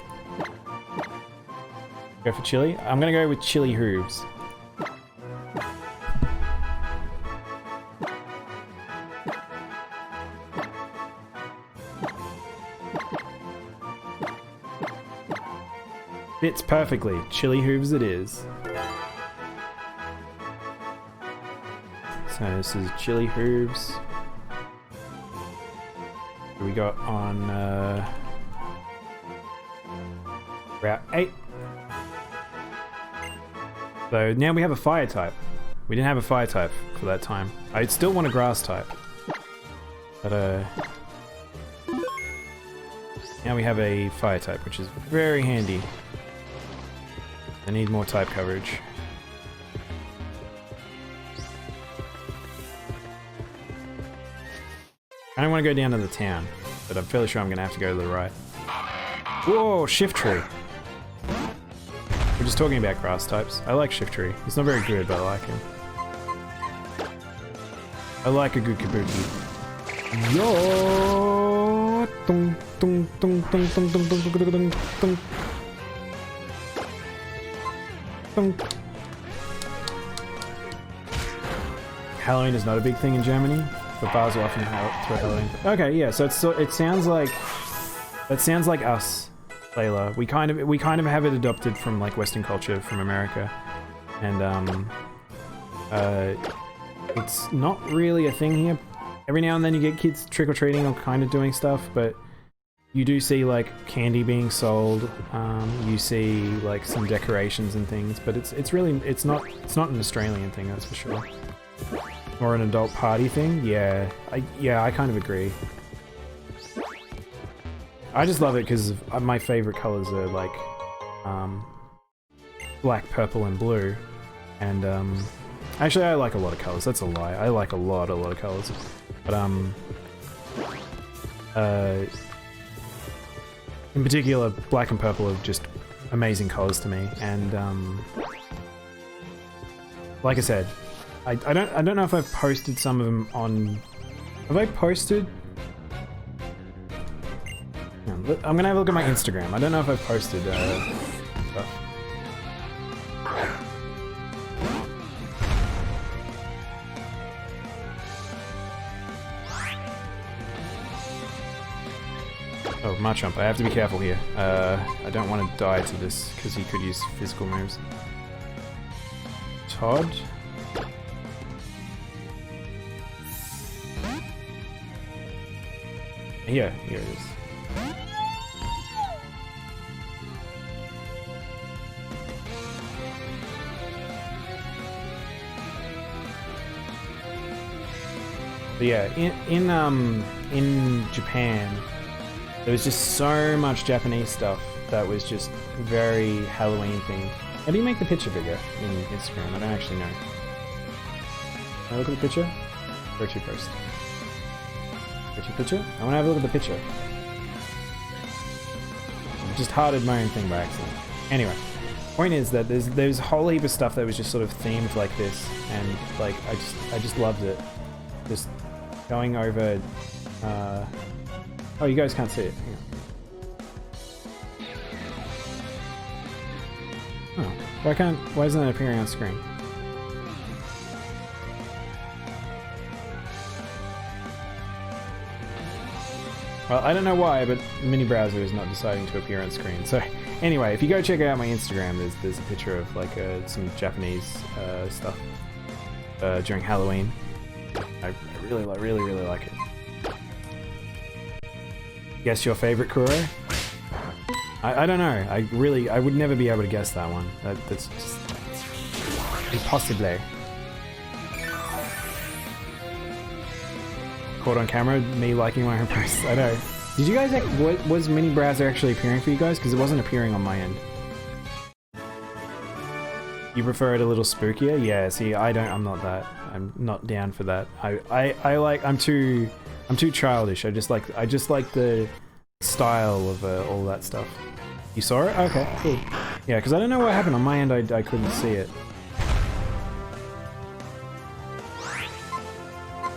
A: for chili? I'm gonna go with chili hooves. Fits perfectly. Chili hooves it is. So this is chili hooves. What do we got on Route 8? So now we have a fire type. We didn't have a fire type for that time. I still want a grass type. But now we have a fire type, which is very handy. I need more type coverage. I don't want to go down to the town, but I'm fairly sure I'm going to have to go to the right. Whoa, Shift Tree! We're just talking about grass types. I like Shift Tree. It's not very good, but I like him. I like a good Kabuki. Yo! Dun, dun, dun, dun, dun, dun, dun, dun, dun, dun. Halloween is not a big thing in Germany. but bars are often through Halloween. Okay, yeah. So it sounds like us, Layla. We kind of have it adopted from like Western culture from America, and it's not really a thing here. Every now and then you get kids trick-or-treating or kind of doing stuff, but you do see like candy being sold. You see like some decorations and things, but it's not an Australian thing, that's for sure. Or an adult party thing. Yeah, I kind of agree. I just love it because my favorite colors are like black, purple, and blue. And actually, I like a lot of colors. That's a lie. I like a lot of colors. But in particular, black and purple are just amazing colors to me. And like I said, I don't know if I've posted some of them on. Have I posted? I'm gonna have a look at my Instagram. I don't know if I've posted stuff. Oh, Marchump, I have to be careful here. I don't want to die to this because he could use physical moves. Todd? Here it is. But yeah, in Japan, there was just so much Japanese stuff that was just very Halloween themed. How do you make the picture bigger in Instagram? I don't actually know. Can I look at the picture? Go to post. Go to picture? I want to have a look at the picture. I just hearted my own thing by accident. Anyway, point is that there's a whole heap of stuff that was just sort of themed like this, and like I just loved it. Just going over. Oh, you guys can't see it. Oh, why isn't that appearing on screen? Well, I don't know why, but mini browser is not deciding to appear on screen. So anyway, if you go check out my Instagram, there's a picture of like some Japanese stuff during Halloween. I really like it. Guess your favorite Kuro? I don't know. I would never be able to guess that one. That's just impossible. Caught on camera, me liking my own posts. I know. Did you guys was mini browser actually appearing for you guys? Because it wasn't appearing on my end. You prefer it a little spookier? Yeah. See, I'm not that. I'm not down for that. I'm too childish. I just like the style of all that stuff. You saw it? Okay, cool. Yeah, because I don't know what happened on my end. I couldn't see it.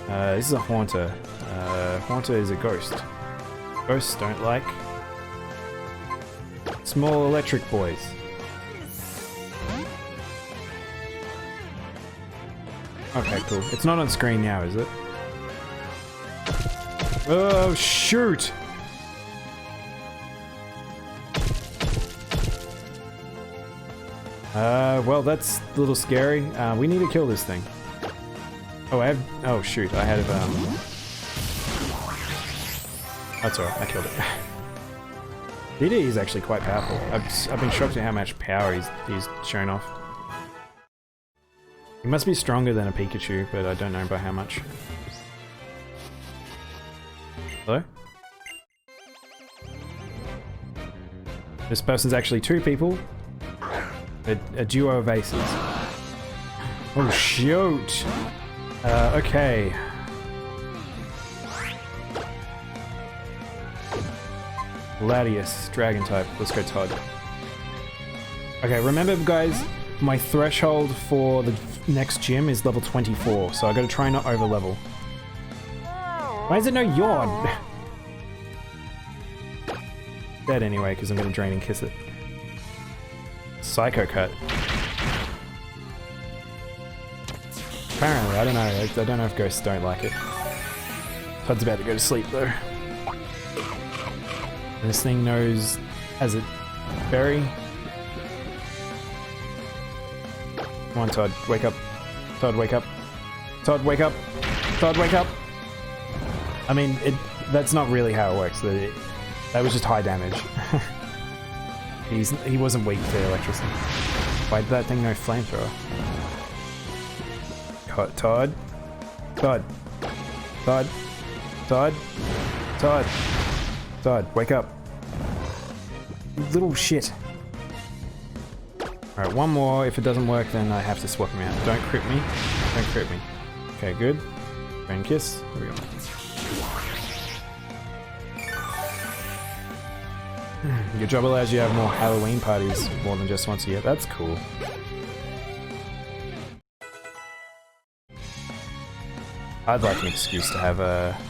A: This is a Haunter. Haunter is a ghost. Ghosts don't like small electric boys. Okay, cool. It's not on screen now, is it? Oh, shoot! Well, that's a little scary. We need to kill this thing. Oh, oh, shoot. I had That's alright, I killed it. DD is actually quite powerful. I've been shocked at how much power he's shown off. He must be stronger than a Pikachu, but I don't know by how much. Hello? This person's actually two people. A duo of aces. Oh, shoot! Okay. Latias, dragon type. Let's go Todd. Okay, remember guys, my threshold for the next gym is level 24, so I gotta try not over level. Why is it no yawn? Dead anyway, because I'm gonna drain and kiss it. Psycho cut. Apparently, I don't know. I don't know if ghosts don't like it. Todd's about to go to sleep though. And this thing knows as a berry. Come on, Todd, wake up. Todd, wake up. Todd, wake up. Todd, wake up. I mean, that's not really how it works. That was just high damage. He wasn't weak to electricity. Why did that thing know flamethrower? Todd? Todd? Todd? Todd? Todd? Todd, wake up. Little shit. Alright, one more. If it doesn't work, then I have to swap him out. Don't crit me. Don't crit me. Okay, good. Rain kiss. Here we go. Your job allows you to have more Halloween parties more than just once a year. That's cool. I'd like an excuse to have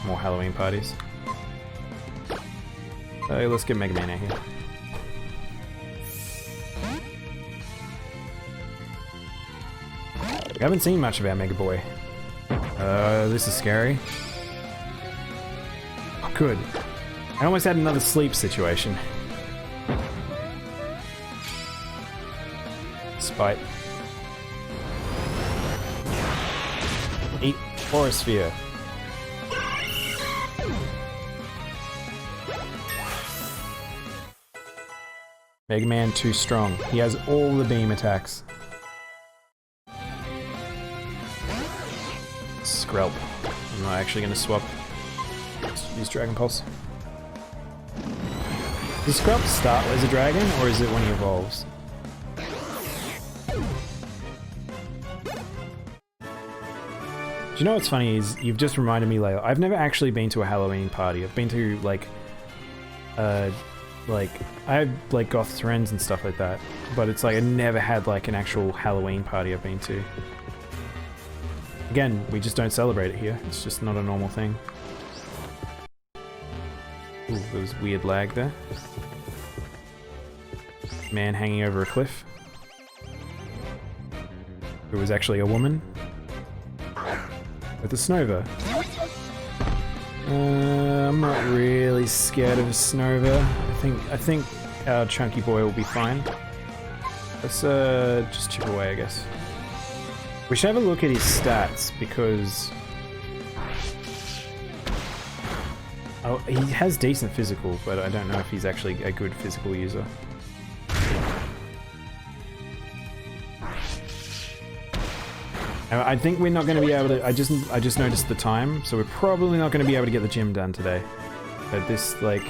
A: more Halloween parties. So let's get Mega Man out here. I haven't seen much about Mega Boy. This is scary. Oh, good. I almost had another sleep situation. Spite. Eat Sphere. Mega Man too strong. He has all the beam attacks. Skrelp. I'm not actually going to swap. Let's use Dragon Pulse. Does Skrelp start as a dragon, or is it when he evolves? Do you know what's funny is, you've just reminded me, Layla, I've never actually been to a Halloween party. I've been to, like, I have, like, goth friends and stuff like that, but it's like I never had, like, an actual Halloween party I've been to. Again, we just don't celebrate it here. It's just not a normal thing. Ooh, there was weird lag there. Man hanging over a cliff. It was actually a woman. With a Snova. I'm not really scared of a Snova. I think our chunky boy will be fine. Let's just chip away, I guess. We should have a look at his stats, because he has decent physical, but I don't know if he's actually a good physical user. I think we're not going to be able to. I just noticed the time, so we're probably not going to be able to get the gym done today. But this, like,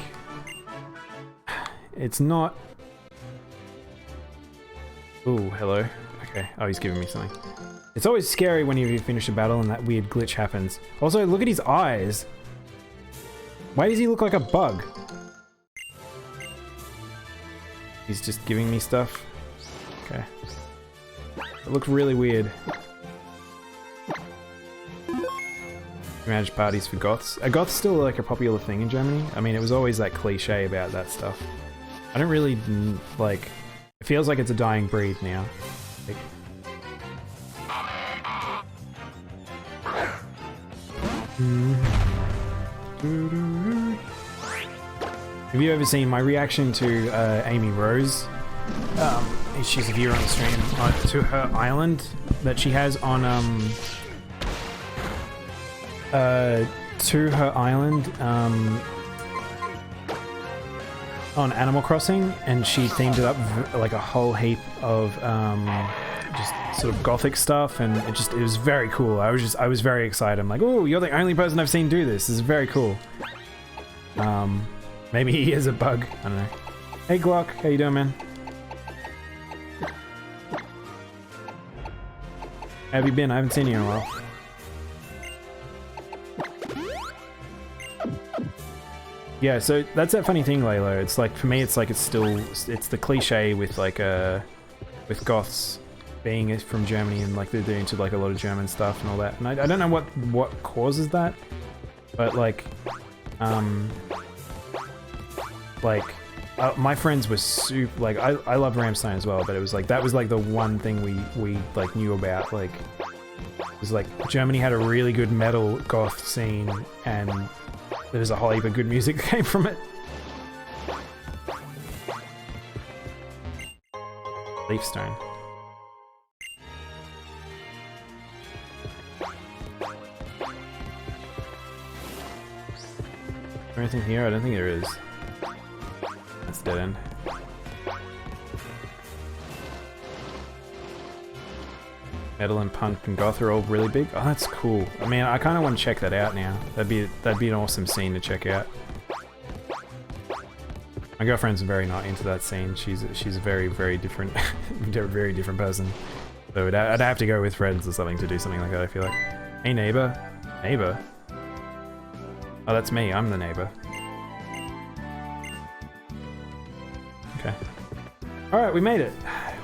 A: it's not. Ooh, hello. Okay. Oh, he's giving me something. It's always scary when you finish a battle and that weird glitch happens. Also, look at his eyes. Why does he look like a bug? He's just giving me stuff. Okay. It looks really weird. Manage parties for goths. Are goths still like a popular thing in Germany? I mean, it was always that cliche about that stuff. I don't really, like, it feels like it's a dying breed now. Like, have you ever seen my reaction to Amy Rose? She's a viewer on the stream, to her island that she has on to her island on Animal Crossing, and she themed it up like a whole heap of just sort of gothic stuff, and it was very cool. I was very excited. I'm like, oh, you're the only person I've seen do this. This is very cool. Maybe he is a bug. I don't know. Hey Glock, how you doing, man? How have you been? I haven't seen you in a while. Yeah, so that's that funny thing, Layla. It's like, for me, it's like it's the cliche with like with goths being from Germany, and like they're doing to like a lot of German stuff and all that. And I don't know what causes that, but like my friends were super, like, I love Rammstein as well, but it was like, that was like the one thing we like knew about. Like, it was like Germany had a really good metal goth scene, and there was a whole heap of good music that came from it. Leaf stone. Is there anything here? I don't think there is. That's dead end. Metal and punk and goth are all really big. Oh, that's cool. I mean, I kind of want to check that out now. That'd be an awesome scene to check out. My girlfriend's very not into that scene. She's a very different, very different person. So I'd have to go with friends or something to do something like that. I feel like. Hey neighbor, neighbor. Oh, that's me. I'm the neighbor. Okay. All right, we made it.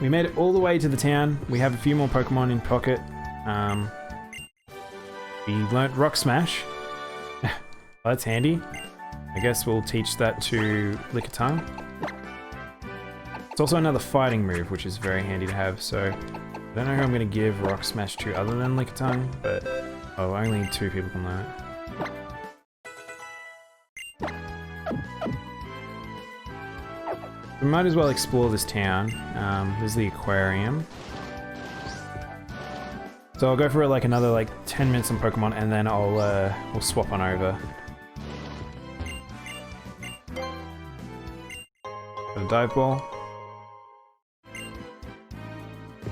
A: We made it all the way to the town. We have a few more Pokemon in pocket. We learnt Rock Smash. Well, that's handy. I guess we'll teach that to Lickitung. It's also another fighting move, which is very handy to have, so I don't know who I'm going to give Rock Smash to other than Lickitung, but oh, only 2 people can learn it. We might as well explore this town. There's the aquarium. So I'll go for like another like 10 minutes on Pokemon, and then we'll swap on over. Got a dive ball.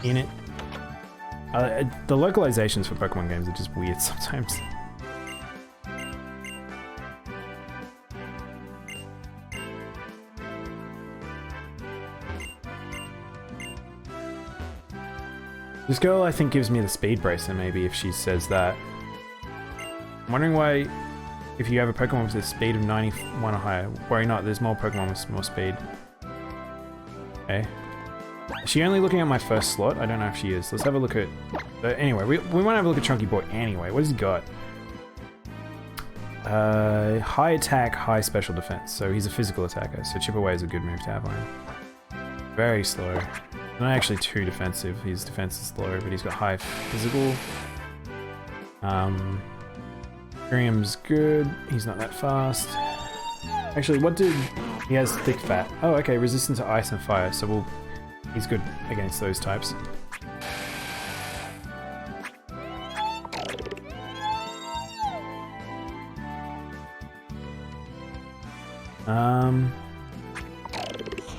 A: In it. The localizations for Pokemon games are just weird sometimes. This girl, I think, gives me the speed bracer, maybe, if she says that. I'm wondering why, if you have a Pokemon with a speed of 91 or higher, worry not, there's more Pokemon with more speed. Okay. Is she only looking at my first slot? I don't know if she is. Let's have a look at... anyway, we want to have a look at Chunky Boy anyway. What has he got? High attack, high special defense. So he's a physical attacker, so Chip Away is a good move to have on him. Very slow. Not actually too defensive. His defense is low, but he's got high physical. Miriam's good. He's not that fast. Actually, what did... He has thick fat. Oh, okay. Resistant to ice and fire, so he's good against those types.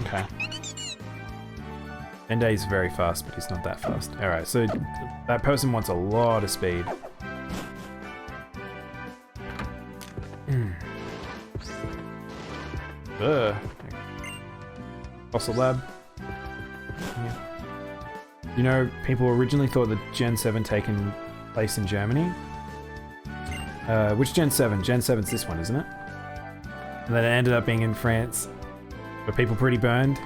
A: Okay. Enday's very fast, but he's not that fast. Alright, so that person wants a lot of speed. Fossil Lab. Yeah. You know, people originally thought that Gen 7 taken place in Germany. Which Gen 7? Gen 7's this one, isn't it? And then it ended up being in France. Were people pretty burned?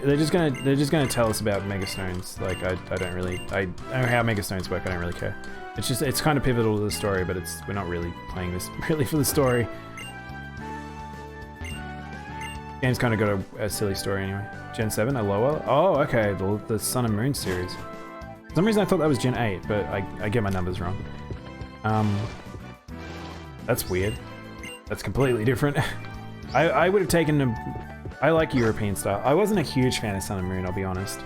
A: They're just gonna tell us about Mega Stones. Like I know how Mega Stones work. I don't really care. It's kind of pivotal to the story, but we're not really playing this really for the story. Game's kind of got a silly story anyway. Gen 7, a lower. Oh, okay, the Sun and Moon series. For some reason I thought that was Gen 8, but I get my numbers wrong. That's weird. That's completely different. I would have taken them. I like European style. I wasn't a huge fan of Sun and Moon, I'll be honest.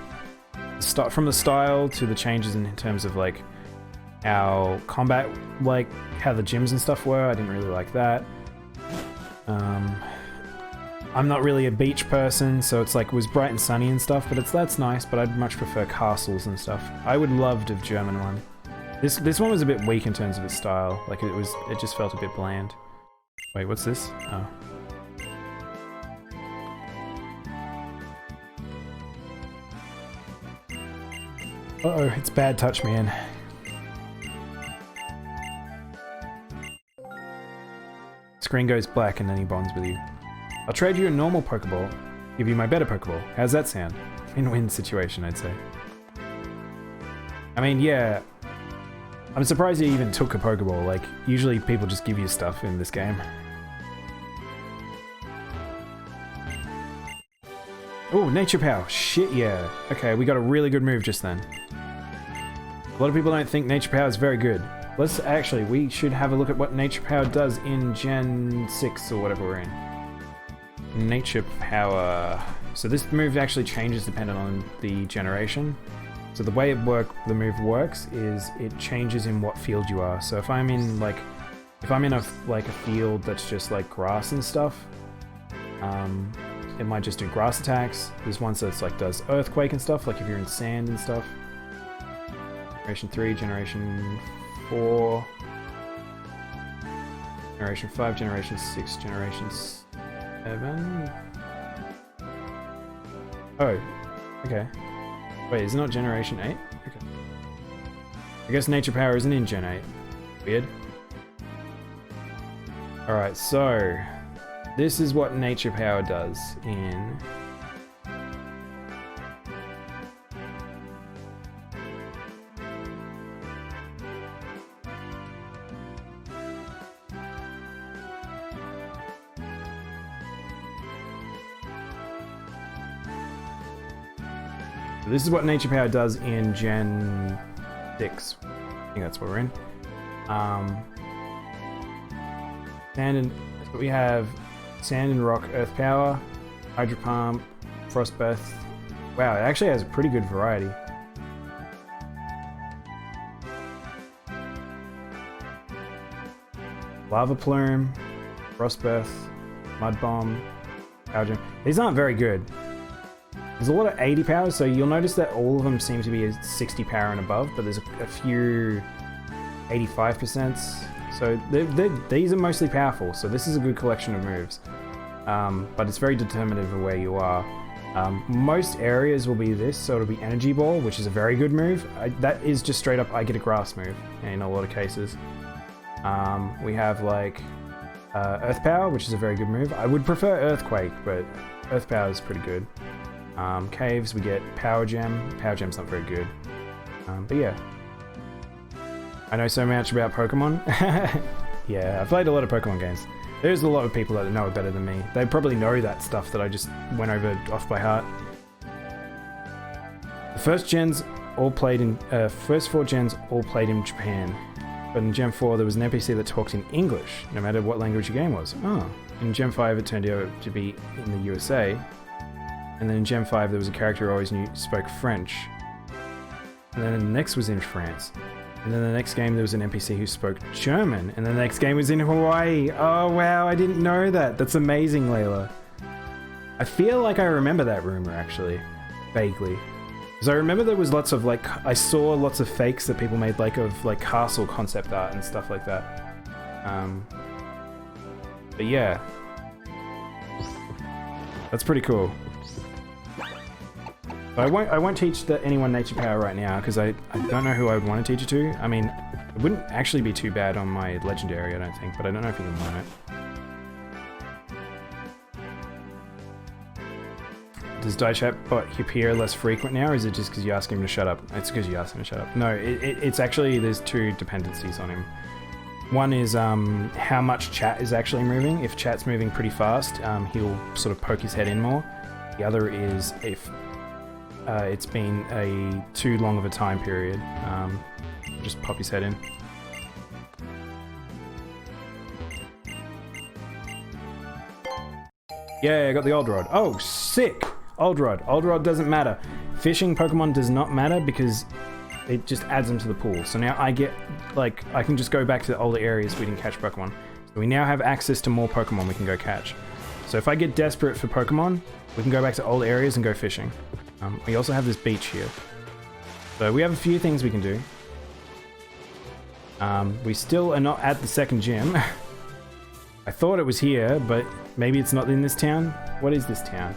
A: From the style to the changes in terms of like how combat, like how the gyms and stuff were, I didn't really like that. I'm not really a beach person, so it's like it was bright and sunny and stuff, but that's nice, but I'd much prefer castles and stuff. I would love the German one. This one was a bit weak in terms of its style. Like it just felt a bit bland. Wait, what's this? Oh. Uh-oh, it's bad touch, man. Screen goes black and then he bonds with you. I'll trade you a normal Pokeball, give you my better Pokeball. How's that sound? Win-win situation, I'd say. I mean, yeah. I'm surprised he even took a Pokeball. Like, usually people just give you stuff in this game. Oh, Nature Power. Shit, yeah. Okay, we got a really good move just then. A lot of people don't think Nature Power is very good. Let's actually, we should have a look at what Nature Power does in Gen 6 or whatever we're in. Nature Power. So this move actually changes depending on the generation. So the way the move works is it changes in what field you are. So if I'm in like, a field that's just like grass and stuff, it might just do grass attacks. There's ones that's like does earthquake and stuff, like if you're in sand and stuff. Generation 3, Generation 4, Generation 5, Generation 6, Generation 7. Oh, okay. Wait, is it not Generation 8? Okay. I guess Nature Power isn't in Gen 8. Weird. Alright, so this is what Nature Power does in... This is what Nature Power does in Gen 6. I think that's what we're in. We have Sand and Rock, Earth Power, Hydro Pump, Frost Breath. Wow, it actually has a pretty good variety. Lava Plume, Frost Breath, Mud Bomb, Power Gem. These aren't very good. There's a lot of 80 powers, so you'll notice that all of them seem to be 60 power and above, but there's a few 85%. So these are mostly powerful, so this is a good collection of moves. But it's very determinative of where you are. Most areas will be this, so it'll be Energy Ball, which is a very good move. That is just straight up I get a grass move in a lot of cases. We have like Earth Power, which is a very good move. I would prefer Earthquake, but Earth Power is pretty good. Caves, we get Power Gem. Power Gem's not very good. But yeah. I know so much about Pokemon. Yeah, I've played a lot of Pokemon games. There's a lot of people that know it better than me. They probably know that stuff that I just went over off by heart. The first 4 gens all played in Japan. But in Gen 4 there was an NPC that talked in English, no matter what language your game was. Oh. In Gen 5 it turned out to be in the USA. And then in Gen 5 there was a character who always spoke French. And then the next was in France. And then the next game there was an NPC who spoke German. And then the next game was in Hawaii. Oh wow, I didn't know that. That's amazing, Layla. I feel like I remember that rumor actually. Vaguely. Because I remember there was lots of like, I saw lots of fakes that people made like of like castle concept art and stuff like that. But yeah. That's pretty cool. I won't teach anyone Nature Power right now because I don't know who I would want to teach it to. I mean, it wouldn't actually be too bad on my Legendary, I don't think, but I don't know if you can learn it. Does Diechat bot appear less frequent now, or is it just because you ask him to shut up? It's because you ask him to shut up. No, it's actually, there's 2 dependencies on him. One is how much chat is actually moving. If chat's moving pretty fast, he'll sort of poke his head in more. The other is if it's been too long of a time period. Just pop his head in. Yeah, I got the Old Rod. Oh, sick! Old Rod. Old Rod doesn't matter. Fishing Pokemon does not matter because it just adds them to the pool. So now I get, like, I can just go back to the older areas we didn't catch Pokemon. So we now have access to more Pokemon we can go catch. So if I get desperate for Pokemon, we can go back to old areas and go fishing. We also have this beach here. So we have a few things we can do. We still are not at the second gym. I thought it was here, but maybe it's not in this town. What is this town?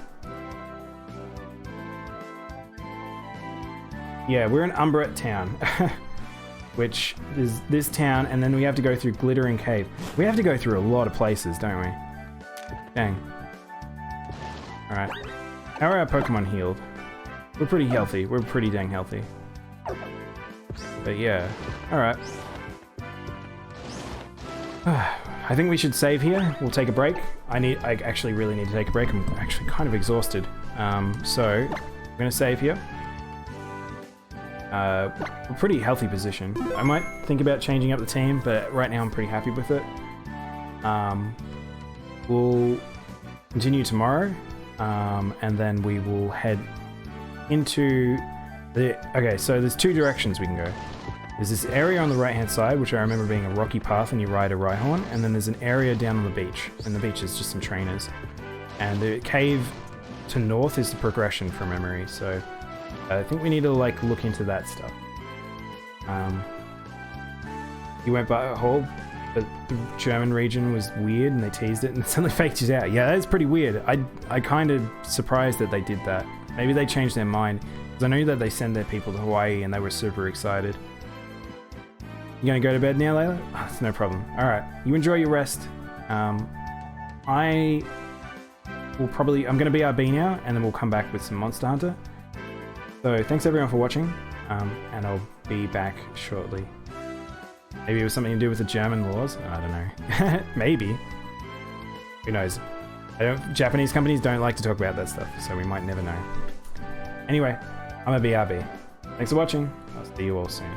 A: Yeah, we're in Umbret Town. Which is this town, and then we have to go through Glittering Cave. We have to go through a lot of places, don't we? Dang. Alright. How are our Pokemon healed? We're pretty healthy. We're pretty dang healthy. But yeah. Alright. I think we should save here. We'll take a break. I actually really need to take a break. I'm actually kind of exhausted. So, I'm going to save here. A pretty healthy position. I might think about changing up the team, but right now I'm pretty happy with it. We'll continue tomorrow, and then we will head into the... Okay, so there's two directions we can go. There's this area on the right-hand side, which I remember being a rocky path and you ride a Rhyhorn, and then there's an area down on the beach, and the beach is just some trainers. And the cave to north is the progression from memory, so I think we need to like look into that stuff. You went by a hole, but the German region was weird and they teased it and suddenly faked it out. Yeah, that's pretty weird. I kind of surprised that they did that. Maybe they changed their mind, because I know that they send their people to Hawaii and they were super excited. You gonna go to bed now, Layla? Oh, that's no problem. Alright, you enjoy your rest. I will probably... I'm gonna BRB now, and then we'll come back with some Monster Hunter. So, thanks everyone for watching, and I'll be back shortly. Maybe it was something to do with the German laws? I don't know. Maybe. Who knows? Japanese companies don't like to talk about that stuff, so we might never know. Anyway, I'm a BRB. Thanks for watching. I'll see you all soon.